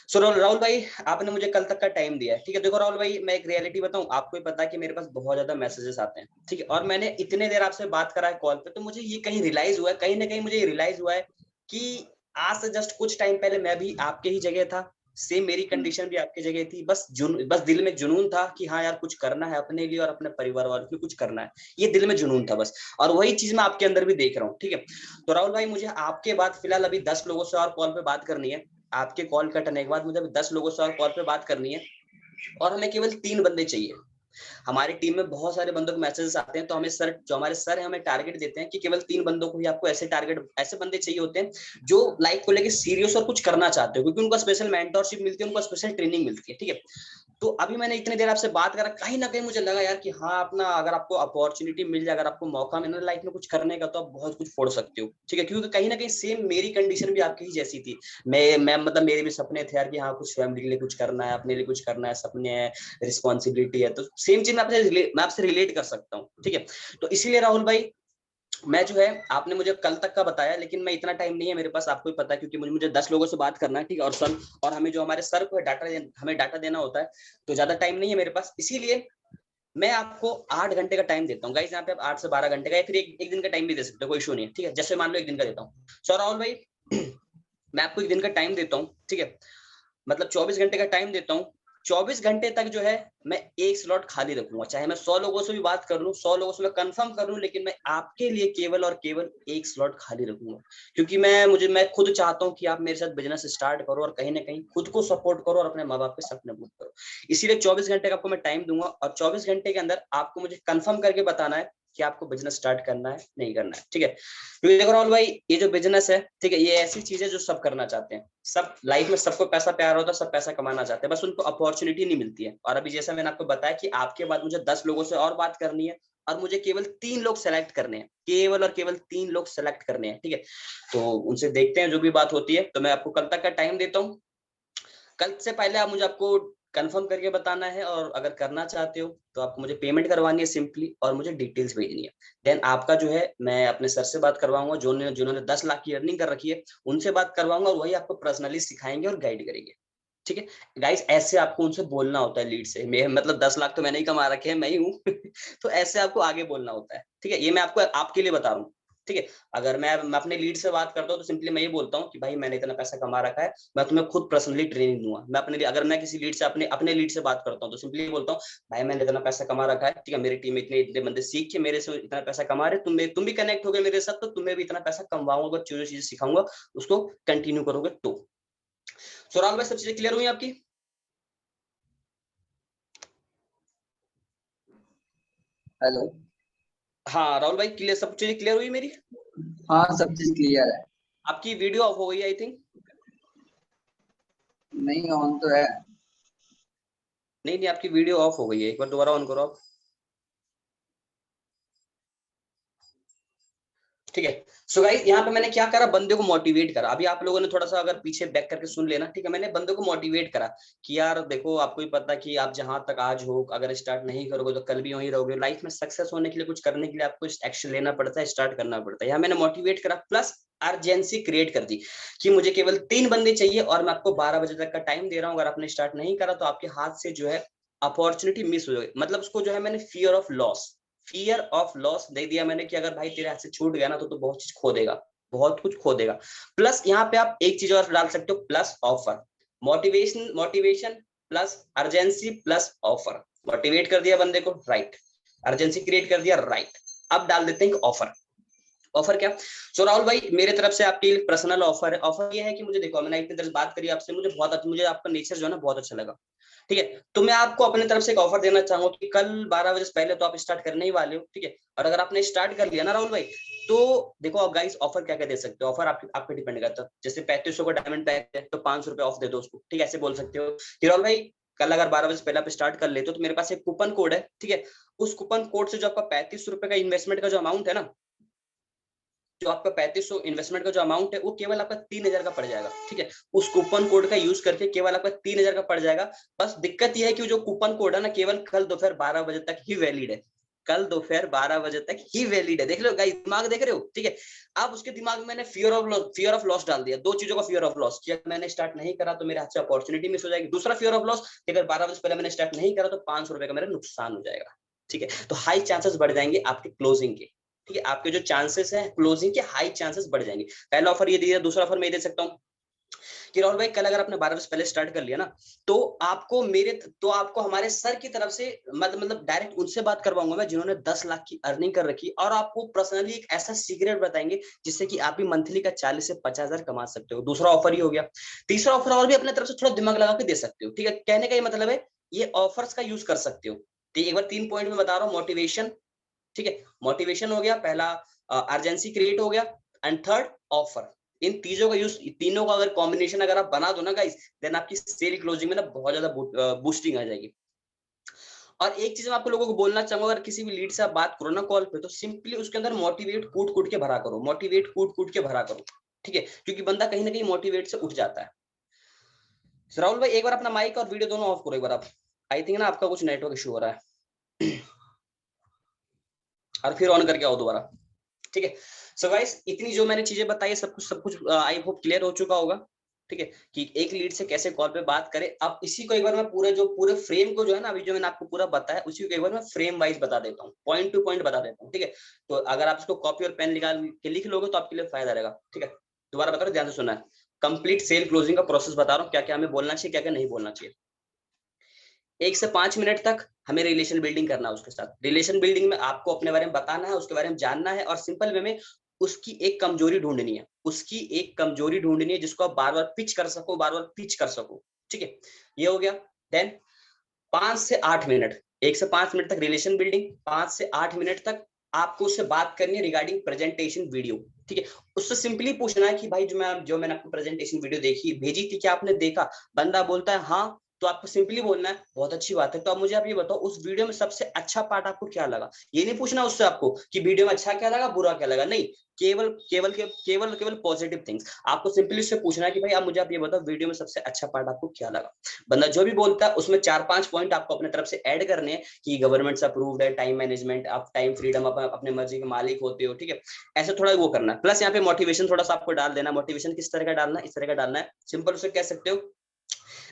सो राहुल भाई आपने मुझे कल तक का टाइम दिया है। ठीक है, देखो राहुल भाई, मैं एक रियलिटी बताऊं आपको, ही पता है कि मेरे पास बहुत ज्यादा मैसेजेस आते हैं। ठीक है, और मैंने इतने देर आपसे बात करा है कॉल पे, तो मुझे ये कहीं रियलाइज हुआ है, कहीं ना कहीं मुझे ये रियलाइज हुआ है कि आज से जस्ट कुछ टाइम पहले मैं भी आपके ही जगह था, सेम मेरी कंडीशन भी आपकी जगह थी, बस दिल में जुनून था कि हाँ यार कुछ करना है अपने लिए और अपने परिवार वालों के लिए, कुछ करना है, ये दिल में जुनून था बस। और वही चीज मैं आपके अंदर भी देख रहा हूँ। ठीक है, तो राहुल भाई मुझे आपके बाद फिलहाल अभी 10 लोगों से और कॉल पे बात करनी है। आपके कॉल कटने के बाद मुझे 10 लोगों से और कॉल पे बात करनी है, और हमें केवल 3 बंदे चाहिए। हमारी टीम में बहुत सारे बंदों के मैसेजेस आते हैं, तो हमें सर, जो हमारे सर है, हमें टारगेट देते हैं कि केवल 3 बंदों को ही आपको ऐसे टारगेट, ऐसे बंदे चाहिए होते हैं जो लाइफ को लेके सीरियस और कुछ करना चाहते हो, क्योंकि उनको स्पेशल मेंटरशिप मिलती है, उनको स्पेशल ट्रेनिंग मिलती है। ठीक है, तो अभी मैंने इतनी देर आपसे बात करा, कहीं ना कहीं मुझे लगा यार कि हाँ, अपना अगर आपको अपॉर्चुनिटी मिल जाए, अगर आपको मौका मिले लाइफ में कुछ करने का, तो आप बहुत कुछ फोड़ सकते हो। ठीक है, क्योंकि कहीं ना कहीं सेम मेरी कंडीशन भी आपकी ही जैसी थी। मैं मतलब मेरे भी सपने थे यार कि हाँ कुछ फैमिली के लिए कुछ करना है, अपने लिए कुछ करना है, सपने हैं, रिस्पॉन्सिबिलिटी है, तो सेम चीज मैं आपसे रिलेट कर सकता हूँ। ठीक है, तो इसीलिए राहुल भाई, मैं जो है, आपने मुझे कल तक का बताया, लेकिन मैं इतना टाइम नहीं है मेरे पास, आपको ही पता है, क्योंकि मुझे 10 लोगों से बात करना है। ठीक है, और सर, और हमें जो हमारे सर को हमें डाटा देना होता है, तो ज्यादा टाइम नहीं है मेरे पास, इसीलिए मैं आपको 8 घंटे का टाइम देता हूँ गाइस। यहाँ पे आप 8 से 12 घंटे का, या फिर एक दिन का टाइम भी दे सकते हो, कोई इशू नहीं है। ठीक है, जैसे मान लो एक दिन का देता हूँ। सो राहुल भाई, मैं आपको एक दिन का टाइम देता हूँ। ठीक है, मतलब 24 घंटे का टाइम देता हूँ। 24 घंटे तक जो है, मैं एक स्लॉट खाली रखूंगा, चाहे मैं 100 लोगों से भी बात कर लूं, 100 लोगों से मैं कंफर्म कर लूं, लेकिन मैं आपके लिए केवल और केवल एक स्लॉट खाली रखूंगा। क्योंकि मैं खुद चाहता हूँ कि आप मेरे साथ बिजनेस स्टार्ट करो, और कहीं ना कहीं खुद को सपोर्ट करो, और अपने माँ बाप के सपने पूरे करो। इसीलिए 24 घंटे का आपको मैं टाइम दूंगा, और 24 घंटे के अंदर आपको मुझे कंफर्म करके बताना है कि आपको बिजनेस स्टार्ट करना है नहीं करना है। ठीक है, क्योंकि देखो राहुल भाई, ये जो बिजनेस है, ठीक है, ये ऐसी चीज है जो सब करना चाहते हैं, सब लाइफ में सबको पैसा प्यार होता है, सब पैसा कमाना चाहते हैं, बस उनको अपॉर्चुनिटी नहीं मिलती है। और अभी जैसा मैंने आपको बताया कि आपके बाद मुझे 10 लोगों से और बात करनी है, और मुझे केवल 3 लोग सेलेक्ट करने हैं, केवल और केवल 3 लोग सेलेक्ट करने हैं। ठीक है, तो उनसे देखते हैं जो भी बात होती है। तो मैं आपको कल तक का टाइम देता हूँ, कल से पहले आप मुझे आपको कंफर्म करके बताना है, और अगर करना चाहते हो तो आपको मुझे पेमेंट करवानी है सिंपली, और मुझे डिटेल्स भेजनी है। देन आपका जो है, मैं अपने सर से बात करवाऊंगा, जिन्होंने 10 लाख की अर्निंग कर रखी है, उनसे बात करवाऊंगा, और वही आपको पर्सनली सिखाएंगे और गाइड करेंगे। ठीक है गाइस, ऐसे आपको उनसे बोलना होता है लीड से, मैं मतलब 10 लाख तो मैंने ही कमा रखे हैं, मैं ही हूँ। तो ऐसे आपको आगे बोलना होता है। ठीक है, ये मैं आपको आपके लिए बता रहा हूँ। ठीक है, अगर मैं अपने लीड से बात करता हूँ, तो सिंपली मैं ये बोलता हूँ कि भाई मैंने इतना पैसा कमा रखा है, मैं तुम्हें खुद पर्सनली ट्रेनिंग दूंगा। मैं अपने लिए, अगर मैं किसी लीड से अपने अपने लीड से बात करता हूँ, तो सिंपली बोलता हूँ भाई मैंने इतना पैसा कमा रखा है, ठीक है, मेरी टीम में इतने इतने बंदे सीख के मेरे से इतना पैसा कमा रहे, तुम भी कनेक्ट हो गए मेरे साथ, तो तुम्हें भी इतना पैसा कमवाऊंगा, जो चीजें सिखाऊंगा उसको कंटिन्यू करोगे तो। राहुल भाई, सब चीजें क्लियर हुई आपकी?
हेलो।
हाँ राहुल भाई, क्लियर, सब चीजें क्लियर हुई मेरी?
हाँ, सब चीज क्लियर है।
आपकी वीडियो ऑफ हो गई आई थिंक।
नहीं, ऑन तो है।
नहीं नहीं, आपकी वीडियो ऑफ हो गई है, एक बार दोबारा ऑन करो आप। ठीक है। सो गाइस, यहाँ पे मैंने क्या करा, बंदे को मोटिवेट करा। अभी आप लोगों ने थोड़ा सा अगर पीछे बैक करके सुन लेना, ठीक है, मैंने बंदे को मोटिवेट करा कि यार देखो, आपको भी पता कि आप जहां तक आज हो, अगर स्टार्ट नहीं करोगे तो कल भी वहीं रहोगे। लाइफ में सक्सेस होने के लिए, कुछ करने के लिए आपको एक्शन लेना पड़ता है, स्टार्ट करना पड़ता है। यहाँ मैंने मोटिवेट करा, प्लस अर्जेंसी क्रिएट कर दी कि मुझे केवल 3 बंदे चाहिए और मैं आपको 12 बजे तक का टाइम दे रहा हूँ। अगर आपने स्टार्ट नहीं करा तो आपके हाथ से जो है अपॉर्चुनिटी मिस हो जाएगी। मतलब उसको जो है मैंने फियर ऑफ लॉस दे दिया मैंने कि अगर भाई तेरे हाथ से छूट गया ना तो बहुत चीज खो देगा, बहुत कुछ खो देगा। प्लस यहाँ पे आप एक चीज और डाल सकते हो, plus offer. Motivation plus urgency plus offer. Motivate कर दिया बंदे को, राइट। अर्जेंसी क्रिएट कर दिया, राइट। अब डाल देते हैं ऑफर। ऑफर क्या? सो राहुल भाई, मेरे तरफ से आपके लिए पर्सनल ऑफर है। ऑफर ये है कि मुझे देखो, मैंने इतनी देर से बात करी आपसे, मुझे आपका नेचर जो है ना बहुत अच्छा लगा। ठीक है, तो मैं आपको अपने तरफ से एक ऑफर देना चाहूंगा कि कल 12 बजे से पहले तो आप स्टार्ट करने ही वाले हो, ठीक है। और अगर आपने स्टार्ट कर लिया ना राहुल भाई, तो देखो आप गाइस, ऑफर क्या क्या दे सकते हो। ऑफर आप पे डिपेंड करता है। जैसे 3500 का डायमंड पैक है तो 500 रुपए ऑफ दे दो उसको, ठीक है, ऐसे बोल सकते हो कि राहुल भाई, कल अगर 12 बजे से पहले आप स्टार्ट कर लेते हो तो मेरे पास एक कूपन कोड है, ठीक है। उस कूपन कोड से जो आपका 3500 रुपए का इन्वेस्टमेंट का जो अमाउंट है ना, जो आपका 3500 इन्वेस्टमेंट का जो अमाउंट है वो केवल आपका 3000 का पड़ जाएगा, ठीक है। उस कूपन कोड का यूज करके केवल आपका 3000 का पड़ जाएगा। बस दिक्कत यह है कि जो कूपन कोड है ना, केवल कल दोपहर 12 बजे तक ही वैलिड है। कल दोपहर 12 बजे तक ही वैलिड है। देख लो गाइस, दिमाग देख रहे हो, ठीक है। अब उसके दिमाग में मैंने फियर ऑफ लॉस डाल दिया। दो चीजों का फियर ऑफ लॉस कि अगर मैंने स्टार्ट नहीं करा तो मेरे हाथ से अपॉर्चुनिटी मिस हो जाएगी। दूसरा फियर ऑफ लॉस कि अगर 12 बजे से पहले मैंने स्टार्ट नहीं करा तो 500 रुपए का मेरा नुकसान हो जाएगा, ठीक है। तो हाई चांसेस बढ़ जाएंगे आपके क्लोजिंग के, ठीक है। आपके जो चांसेस हैं क्लोजिंग के, हाई चांसेस बढ़ जाएंगे। पहला ऑफर ये दिया। दूसरा ऑफर मैं ये दे सकता हूँ कि राहुल भाई, कल अगर आपने 12 बजे पहले स्टार्ट कर लिया ना, तो आपको हमारे सर की तरफ से मतलब डायरेक्ट उनसे बात करवाऊंगा मैं जिन्होंने 10 लाख की अर्निंग कर रखी, और आपको पर्सनली एक ऐसा सीक्रेट बताएंगे जिससे कि आप भी मंथली का 40 से 50,000 कमा सकते हो। दूसरा ऑफर ये हो गया। तीसरा ऑफर और भी अपने तरफ से थोड़ा दिमाग लगा के दे सकते हो, ठीक है। कहने का ये मतलब है, ये ऑफर्स का यूज कर सकते हो। ठीक है, एक बार 3 पॉइंट में बता रहा हूँ। मोटिवेशन, ठीक है, मोटिवेशन हो गया पहला, अर्जेंसी क्रिएट हो गया, एंड थर्ड ऑफर। इन तीनों का यूज, तीनों का अगर कॉम्बिनेशन अगर आप बना दो ना गाइस, देन आपकी सेल क्लोजिंग में ना बहुत ज्यादा बूस्टिंग आ जाएगी। और एक चीज मैं आपको लोगों को बोलना चाहूंगा, अगर किसी भी लीड से आप बात करो ना कॉल पे, तो सिंपली उसके अंदर मोटिवेट कूट कूट के भरा करो, मोटिवेट कूट कूट के भरा करो, ठीक है। क्योंकि बंदा कहीं ना कहीं मोटिवेट से उठ जाता है। राहुल भाई, एक बार अपना माइक और वीडियो दोनों ऑफ करो एक बार आप। आई थिंक ना आपका कुछ नेटवर्क इशू हो रहा है। और फिर ऑन करके आओ दोबारा, ठीक है। सो गाइस, इतनी जो मैंने चीजें बताई, सब कुछ आई होप क्लियर हो चुका होगा, ठीक है, कि एक लीड से कैसे कॉल पे बात करें। अब इसी को एक बार मैं पूरे फ्रेम को जो है ना, अभी जो मैंने आपको पूरा बताया, उसी को एक बार मैं फ्रेम वाइज बता देता हूँ, पॉइंट टू पॉइंट बता देता हूँ, ठीक है। तो अगर आप इसको कॉपी और पेन निकाल के लिख लोगे तो आपके लिए फायदा रहेगा, ठीक है। दोबारा बता रहा हूं, ध्यान से सुनना है। कंप्लीट सेल क्लोजिंग का प्रोसेस बता रहा हूँ, क्या क्या हमें बोलना चाहिए, क्या क्या नहीं बोलना चाहिए। 1 से 5 मिनट तक हमें रिलेशन बिल्डिंग करना है उसके साथ। रिलेशन बिल्डिंग में आपको अपने बारे में बताना है, उसके बारे में जानना है, और सिंपल वे में उसकी एक कमजोरी ढूंढनी है। उसकी एक कमजोरी ढूंढनी है जिसको आप बार बार पिच कर सको, बार बार पिच कर सको, ठीक है। ये हो गया। देन 5 से 8 मिनट, 1 से 5 मिनट तक रिलेशन बिल्डिंग, 5 से 8 मिनट तक आपको उससे बात करनी है रिगार्डिंग प्रेजेंटेशन वीडियो, ठीक है। उससे सिंपली पूछना है कि भाई, जो मैंने आपको प्रेजेंटेशन वीडियो देखी भेजी थी, क्या आपने देखा? बंदा बोलता है हाँ, तो आपको सिंपली बोलना है बहुत अच्छी बात है, तो अब मुझे आप ये बताओ उस वीडियो में सबसे अच्छा पार्ट आपको क्या लगा। ये नहीं पूछना उससे आपको कि वीडियो में अच्छा क्या लगा, बुरा क्या लगा, नहीं। केवल केवल केवल केवल पॉजिटिव थिंग्स आपको सिंपली उससे पूछना है कि भाई, आप मुझे आप ये बताओ वीडियो में सबसे अच्छा पार्ट आपको क्या लगा। बंदा जो भी बोलता है उसमें 4-5 पॉइंट आपको अपने तरफ से ऐड करने हैं कि गवर्नमेंट से अप्रूव्ड है, टाइम मैनेजमेंट, आप टाइम फ्रीडम, आप अपने मर्जी के मालिक होते हो, ठीक है। ऐसे थोड़ा वो करना है। प्लस यहाँ पे मोटिवेशन थोड़ा सा आपको डाल देना। मोटिवेशन किस तरह का डालना है? इस तरह का डालना है, सिंपल उसे कह सकते हो,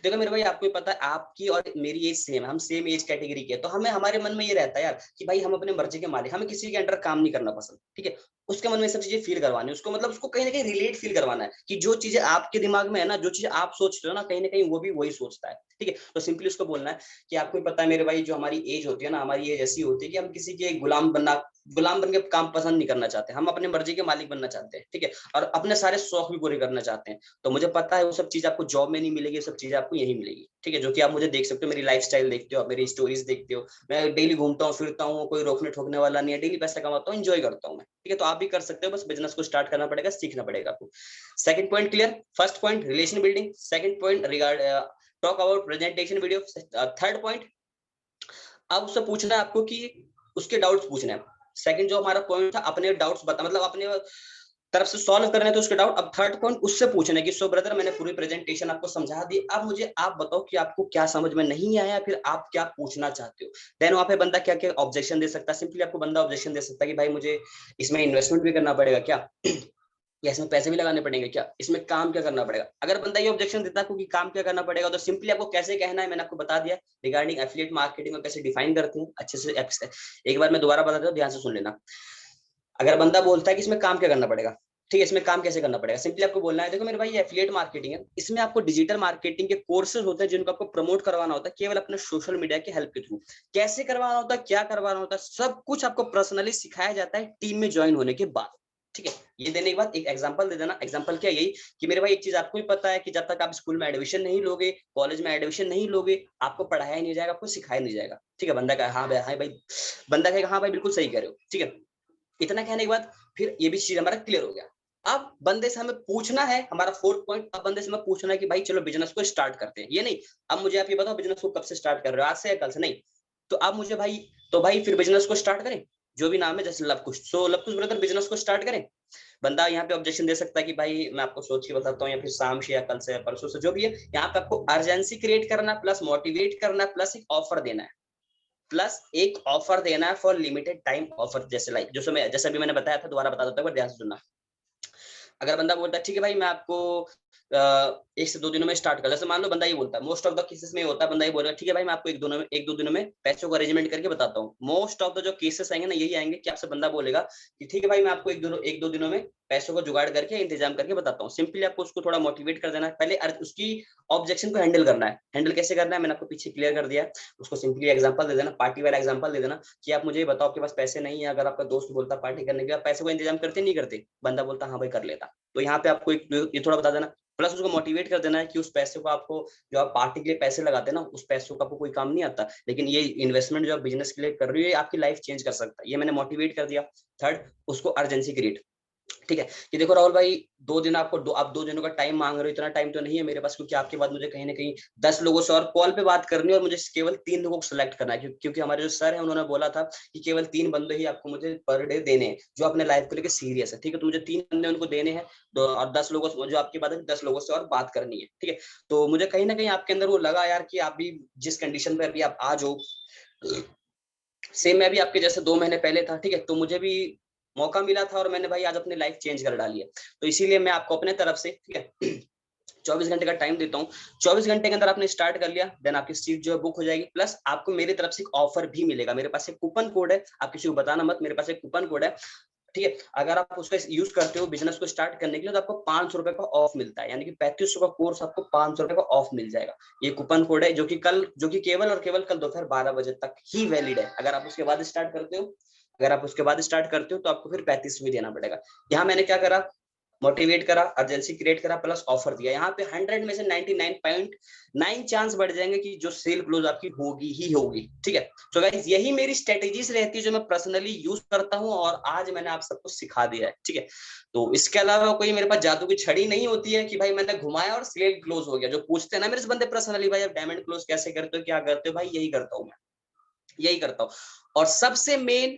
देखो मेरे भाई, आपको पता है आपकी और मेरी एज सेम है, हम सेम एज कैटेगरी के, तो हमें हमारे मन में ये रहता है यार कि भाई हम अपने मर्जी के मालिक, हमें किसी के अंडर काम नहीं करना पसंद, ठीक है। उसके मन में सब चीजें फील करवानी, उसको मतलब उसको कहीं ना कहीं रिलेट फील करवाना है कि जो चीजें आपके दिमाग में है ना, जो चीजें आप सोचते हो ना कहीं वो भी वही सोचता है, ठीक है। तो सिंपली उसको बोलना है कि आपको पता है मेरे भाई, जो हमारी एज होती है ना, हमारी एज ऐसी होती है कि हम किसी के गुलाम बन के काम पसंद नहीं करना चाहते, हम अपने मर्जी के मालिक बनना चाहते हैं, ठीक है। और अपने सारे शौक भी पूरे करना चाहते हैं। तो मुझे पता है वो सब चीज आपको जॉब में नहीं मिलेगी, सब चीजें आपको यही मिलेगी, ठीक है, जो कि आप मुझे देख सकते हो, मेरी लाइफस्टाइल देखते हो, आप मेरी स्टोरीज देखते हो, मैं डेली घूमता हूँ फिरता हूँ, कोई रोकने ठोकने वाला नहीं है, डेली पैसा कमाता हूँ, एंजॉय करता हूँ मैं। ठीक है, तो आप भी कर सकते हो, बस बिजनेस को स्टार्ट करना पड़ेगा, सीखना पड़ेगा आपको। Second point clear. First point relation building, second point regard talk about presentation video, third point अब उससे पूछना है आपको कि उसके डाउट्स पूछने हैं। सेकंड जो हमारा पॉइंट था, अपने डाउट्स बता, मतलब अपने तरफ से सॉल्व करने थे उसके डाउट। अब थर्ड पॉइंट उससे पूछने की, सो ब्रदर मैंने पूरी प्रेजेंटेशन आपको समझा दी, अब मुझे आप बताओ कि आपको क्या समझ में नहीं आया, फिर आप क्या पूछना चाहते हो। देन वहां पे बंदा क्या क्या ऑब्जेक्शन दे सकता है। सिंपली आपको बंदा ऑब्जेक्शन दे सकता है कि भाई मुझे इसमें इन्वेस्टमेंट भी करना पड़ेगा क्या, या इसमें पैसे भी लगाने पड़ेंगे क्या, इसमें काम क्या करना पड़ेगा। अगर बंदा ये ऑब्जेक्शन देता है कि काम क्या करना पड़ेगा, तो सिंपली आपको कैसे कहना है मैंने आपको बता दिया। रिगार्डिंग एफिलिएट मार्केटिंग में कैसे डिफाइन करते हैं अच्छे से, एक बार मैं दोबारा बताता हूँ, ध्यान से सुन लेना। अगर बंदा बोलता है कि इसमें काम क्या करना पड़ेगा, ठीक है, इसमें काम कैसे करना पड़ेगा, सिंपली आपको बोलना है देखो मेरे भाई ये एफिलिएट मार्केटिंग है, इसमें आपको डिजिटल मार्केटिंग के कोर्सेज होते हैं जिनको आपको प्रमोट करवाना होता है केवल अपने सोशल मीडिया की हेल्प के थ्रू। कैसे करवाना होता है, क्या करवाना होता है, सब कुछ आपको पर्सनली सिखाया जाता है टीम में ज्वाइन होने के बाद। ठीक है, ये देने के बाद एक एग्जांपल दे देना। एग्जांपल क्या, यही कि मेरे भाई एक चीज आपको भी पता है कि जब तक आप स्कूल में एडमिशन नहीं लोगे, कॉलेज में एडमिशन नहीं लोगे, आपको पढ़ाया नहीं जाएगा, आपको सिखाया नहीं जाएगा। ठीक है, बंदा कहे हाँ भाई, हाँ भाई, बंदा कहेगा हाँ भाई बिल्कुल सही कह रहे हो। ठीक है, इतना कहने के बाद फिर ये भी चीज हमारा क्लियर हो गया। अब बंदे से हमें पूछना है, हमारा फोर्थ पॉइंट, अब बंदे से हमें पूछना है कि भाई चलो बिजनेस को स्टार्ट करते हैं। ये नहीं अब मुझे आप ये बताओ बिजनेस को कब से स्टार्ट कर रहे हो, आज से या कल से, नहीं। तो अब मुझे भाई, तो भाई फिर बिजनेस को स्टार्ट करें, जो भी नाम है, जैसे लव कुश, सो लव कुश ब्रदर बिजनेस को स्टार्ट करें। बंदा यहाँ पे ऑब्जेक्शन दे सकता है कि भाई मैं आपको सोच के बताता हूँ, या फिर शाम से या कल से या परसों से, जो भी है। यहाँ पे आपको अर्जेंसी क्रिएट करना, प्लस मोटिवेट करना, प्लस एक ऑफर देना है, प्लस एक ऑफर देना है फॉर लिमिटेड टाइम ऑफर, जैसे लाइक जैसे अभी मैंने बताया था, दोबारा बता देता हूँ, ध्यान से सुनना। अगर बंदा बोलता है ठीक है भाई मैं आपको 1 से 2 दिनों में स्टार्ट कर, जैसे मान लो बंदा ये बोलता है, मोस्ट ऑफ द केसेस में होता है बंदा ये बोलेगा ठीक है भाई मैं आपको 1-2 दिनों में पैसों को अरेंजमेंट करके बताता हूँ। मोस्ट ऑफ द जो केसेस आएंगे ना, यही आएंगे कि आपसे बंदा बोलेगा कि ठीक है भाई मैं आपको 1-2 दिनों में पैसों को जुगाड़ करके इंतजाम करके बताता हूँ। सिंपली आपको उसको थोड़ा मोटिवेट कर देना है, पहले उसकी ऑब्जेक्शन को हैंडल करना है। हैंडल कैसे करना है मैंने आपको पीछे क्लियर कर दिया है। उसको सिंपली एग्जांपल दे देना, पार्टी वाला एग्जांपल दे देना कि आप मुझे बताओ आपके पास पैसे नहीं है, अगर आपका दोस्त बोलता पार्टी करने के, आप पैसे को इंतजाम करते नहीं करते, बंदा बोलता हाँ भाई कर लेता। तो यहाँ पे आपको ये थोड़ा बता देना, प्लस उसको मोटिवेट कर देना है कि उस पैसे को आपको, जो आप पार्टी के लिए पैसे लगाते हैं ना, उस पैसों का आपको कोई काम नहीं आता, लेकिन ये इन्वेस्टमेंट जो आप बिजनेस के लिए कर रही हो, ये आपकी लाइफ चेंज कर सकता है। ये मैंने मोटिवेट कर दिया। थर्ड, उसको अर्जेंसी क्रिएट, ठीक है, कि देखो राहुल भाई 2 दिन आप 2 दिनों का टाइम मांग रहे हो, इतना टाइम तो नहीं है मेरे पास, क्योंकि आपके बाद मुझे कहीं ना कहीं 10 लोगों से और कॉल पे बात करनी है, और मुझे केवल 3 लोगों को सिलेक्ट करना है, क्योंकि हमारे जो सर है उन्होंने बोला था कि केवल 3 बंदे ही आपको मुझे पर डे देने हैं जो अपने लाइफ को लेकर सीरियस है। ठीक है, तो मुझे 3 बंदे उनको देने हैं, और 10 लोगों से जो आपके बाद 10 लोगों से और बात करनी है। ठीक है, तो मुझे कहीं ना कहीं आपके अंदर वो लगा यार कि आप भी जिस कंडीशन पे अभी आप आ जाओ, सेम मैं भी आपके जैसे 2 महीने पहले था। ठीक है, तो मुझे भी मौका मिला था, और मैंने भाई आज अपनी लाइफ चेंज कर डाली है। तो इसीलिए मैं आपको अपने तरफ से, ठीक है, 24 घंटे का टाइम देता हूँ। 24 घंटे के अंदर आपने स्टार्ट कर लिया, देन आपकी सीट जो है बुक हो जाएगी, प्लस आपको मेरी तरफ से एक ऑफर भी मिलेगा। मेरे पास एक कूपन कोड है, आप किसी को बताना मत, मेरे पास एक कूपन कोड है। ठीक है, अगर आप उसका यूज करते हो बिजनेस को स्टार्ट करने के लिए, तो आपको 500 रुपए का ऑफ मिलता है, यानी कि 3500 का कोर्स आपको 500 रुपए का ऑफ मिल जाएगा। ये कूपन कोड है जो कि केवल और केवल कल दोपहर 12 बजे तक ही वैलिड है। अगर आप उसके बाद स्टार्ट करते हो, तो आपको फिर 35 भी देना पड़ेगा। यहाँ मैंने क्या करा, मोटिवेट करा, अर्जेंसी क्रिएट करा, प्लस ऑफर दिया। यहाँ पे 100 में से 99.9 चांस बढ़ जाएंगे कि जो सेल क्लोज आपकी होगी ही होगी। ठीक है, तो गाइस यही मेरी स्ट्रेटेजीज रहती है जो मैं पर्सनली यूज करता हूँ, और आज मैंने आप सबको सिखा दिया है। ठीक है, तो इसके अलावा कोई मेरे पास जादू की छड़ी नहीं होती है कि भाई मैंने घुमाया और सेल क्लोज हो गया। जो पूछते हैं ना मेरे से बंदे पर्सनली, भाई आप डायमंड क्लोज कैसे करते हो, क्या करते हो, भाई यही करता हूँ मैं, यही करता हूँ। और सबसे मेन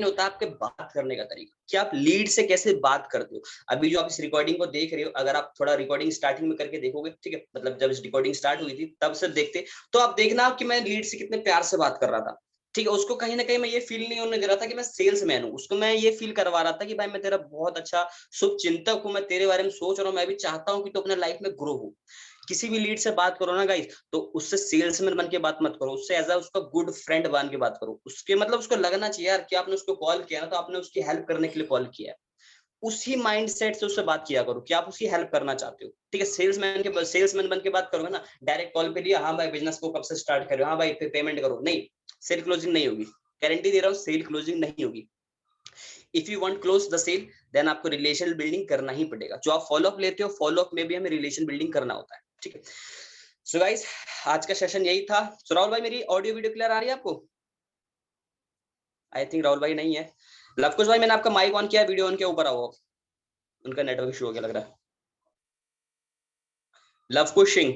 होता है आपके बात करने का तरीका, कि आप लीड से कैसे बात करते हो। अभी जो आप इस रिकॉर्डिंग को देख रहे हो, अगर आप थोड़ा रिकॉर्डिंग स्टार्टिंग में करके देखोगे, ठीक है, मतलब जब इस रिकॉर्डिंग स्टार्ट हुई थी तब से देखते, तो आप देखना कि मैं लीड से कितने प्यार से बात कर रहा था। ठीक है, उसको कहीं ना कहीं मैं ये फील नहीं होने दे रहा था कि मैं सेल्समैन हूँ, उसको मैं ये फील करवा रहा था कि भाई मैं तेरा बहुत अच्छा शुभ चिंतक हूँ, मैं तेरे बारे में सोच रहा हूँ, मैं भी चाहता हूँ कि तू अपने लाइफ में ग्रो हो। किसी भी लीड से बात करो ना गाइस, तो उससे सेल्समैन बन के बात मत करो, उससे एज उसका गुड फ्रेंड बन के बात करो। उसके मतलब उसको लगना चाहिए यार कि आपने उसको कॉल किया ना, तो आपने उसकी हेल्प करने के लिए कॉल किया है। उसी माइंडसेट से उससे बात किया करो कि आप उसकी हेल्प करना चाहते हो। ठीक है, सेल्समैन बन के बात करोगे ना, डायरेक्ट कॉल पे लिया, हाँ भाई बिजनेस को कब से स्टार्ट कर रहे हो, हाँ भाई फिर पेमेंट करो, नहीं, सेल क्लोजिंग नहीं होगी। गारंटी दे रहा हूँ, सेल क्लोजिंग नहीं होगी। If you want close the sale, then आपको रिलेशन बिल्डिंग करना ही पड़ेगा। जो आप फॉलोअप लेते हो, फॉलोअप में भी हमें रिलेशन बिल्डिंग करना होता है। ठीक है, सो गाइस, आज का सेशन यही था। सो राहुल भाई, मेरी ऑडियो वीडियो क्लियर आ रही है आपको? आई थिंक राहुल भाई नहीं है। लवकुश भाई, मैंने आपका माइक ऑन किया, वीडियो उनके ऊपर आओ। उनका नेटवर्क इशू हो गया लग रहा है। लवकुश सिंह,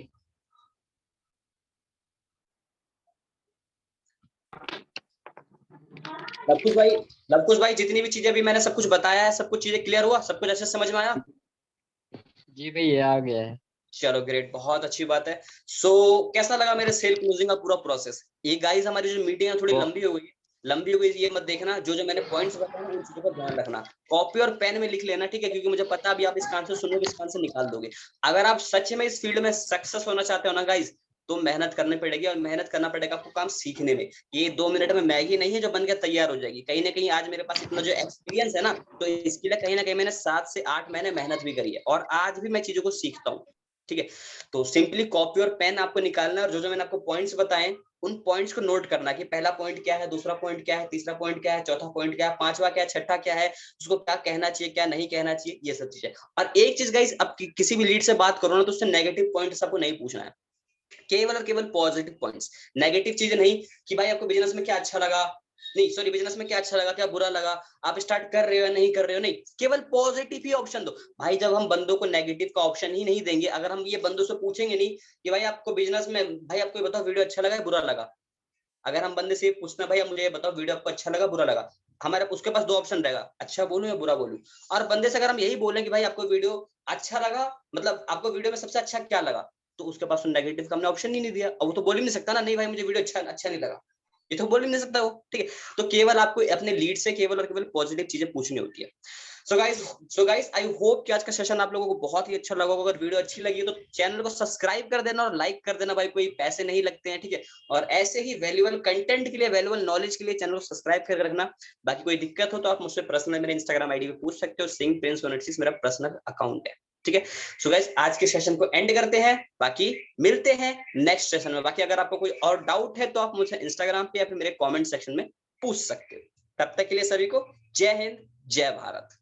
लवकुश भाई, लवकुश भाई, जितनी भी चीजें भी मैंने सब कुछ बताया है, सब कुछ चीजें क्लियर हुआ, सब कुछ अच्छे से समझ में आया?
जी भाई, ये आ गया है।
चलो ग्रेट, बहुत अच्छी बात है। सो कैसा लगा मेरे सेल क्लोजिंग का पूरा प्रोसेस? ये गाइस, हमारी जो मीटिंग है थोड़ी
वो
लंबी हो गई। लंबी हो गई ये मत देखना, जो जो मैंने पॉइंट्स बताए हैं उन चीजों का ध्यान रखना। कॉपी और पेन में लिख लेना, ठीक है? क्योंकि मुझे पता है अभी आप इसका आंसर सुनोगे, इसका आंसर निकाल दोगे। अगर आप सच में इस फील्ड में सक्सेस होना चाहते हो ना गाइस, तो मेहनत करनी पड़ेगी, और मेहनत करना पड़ेगा आपको काम सीखने में। ये 2 मिनट में मैगी नहीं है जो बन के तैयार हो जाएगी। कहीं ना कहीं आज मेरे पास इतना जो एक्सपीरियंस है ना, तो इसके लिए कहीं ना कहीं मैंने 7 से 8 महीने मेहनत भी करी है, और आज भी मैं चीजों को सीखता हूँ, ठीक है? तो सिंपली कॉपी और पेन आपको निकालना है, और जो जो मैंने आपको पॉइंट्स बताए उन पॉइंट्स को नोट करना कि पहला पॉइंट क्या है, दूसरा पॉइंट क्या है, तीसरा पॉइंट क्या है, चौथा पॉइंट क्या है, पांचवा क्या है, छठा क्या है, उसको क्या कहना चाहिए, क्या नहीं कहना चाहिए, ये सब चीजें। और एक चीज गाइस, अब किसी भी लीड से बात करो ना, तो उससे नेगेटिव पॉइंट्स आपको नहीं पूछना है, केवल और केवल पॉजिटिव पॉइंट्स। नेगेटिव चीजें नहीं कि भाई आपको बिजनेस में क्या अच्छा लगा, नहीं सॉरी, बिजनेस में क्या अच्छा लगा, क्या बुरा लगा, आप स्टार्ट कर रहे हो या नहीं कर रहे हो, नहीं, केवल पॉजिटिव ही ऑप्शन दो। भाई जब हम बंदों को नेगेटिव का ऑप्शन ही नहीं देंगे, अगर हम ये बंदों से पूछेंगे नहीं कि भाई आपको बिजनेस में, भाई आपको ये बताओ वीडियो अच्छा लगा या बुरा लगा, अगर हम बंदे से पूछना भाई आप मुझे ये बताओ वीडियो आपको अच्छा लगा बुरा लगा, हमारे उसके पास 2 ऑप्शन रहेगा, अच्छा बोलूं या बुरा बोलूं। और बंदे से अगर हम यही बोलें कि भाई आपको वीडियो अच्छा लगा, मतलब आपको वीडियो में सबसे अच्छा क्या लगा, तो उसके पास तो नेगेटिव का हमने ऑप्शन ही नहीं दिया। अब वो तो बोल ही नहीं सकता ना, नहीं भाई मुझे वीडियो अच्छा नहीं लगा, ये तो बोल ही नहीं सकता वो, ठीक है? तो केवल आपको अपने लीड से केवल और केवल पॉजिटिव चीजें पूछनी होती है। सो गाइस आई होप कि आज का सेशन आप लोगों को बहुत ही अच्छा लगा होगा। अगर वीडियो अच्छी लगी तो चैनल को सब्सक्राइब कर देना और लाइक कर देना भाई, कोई पैसे नहीं लगते हैं, ठीक है? और ऐसे ही वैल्यूएबल कंटेंट के लिए, वैल्यूएबल नॉलेज के लिए चैनल को सब्सक्राइब कर रखना। बाकी कोई दिक्कत हो तो आप मुझसे पर्सनल मेरे इंस्टाग्राम आईडी पे पूछ सकते हो, सिंह प्रिंस 186 मेरा पर्सनल अकाउंट है, ठीक है? सो गाइस आज के सेशन को एंड करते हैं, बाकी मिलते हैं नेक्स्ट सेशन में। बाकी अगर आपको कोई और डाउट है तो आप मुझे इंस्टाग्राम पे या फिर मेरे कमेंट सेक्शन में पूछ सकते हो। तब तक के लिए सभी को जय हिंद, जय भारत।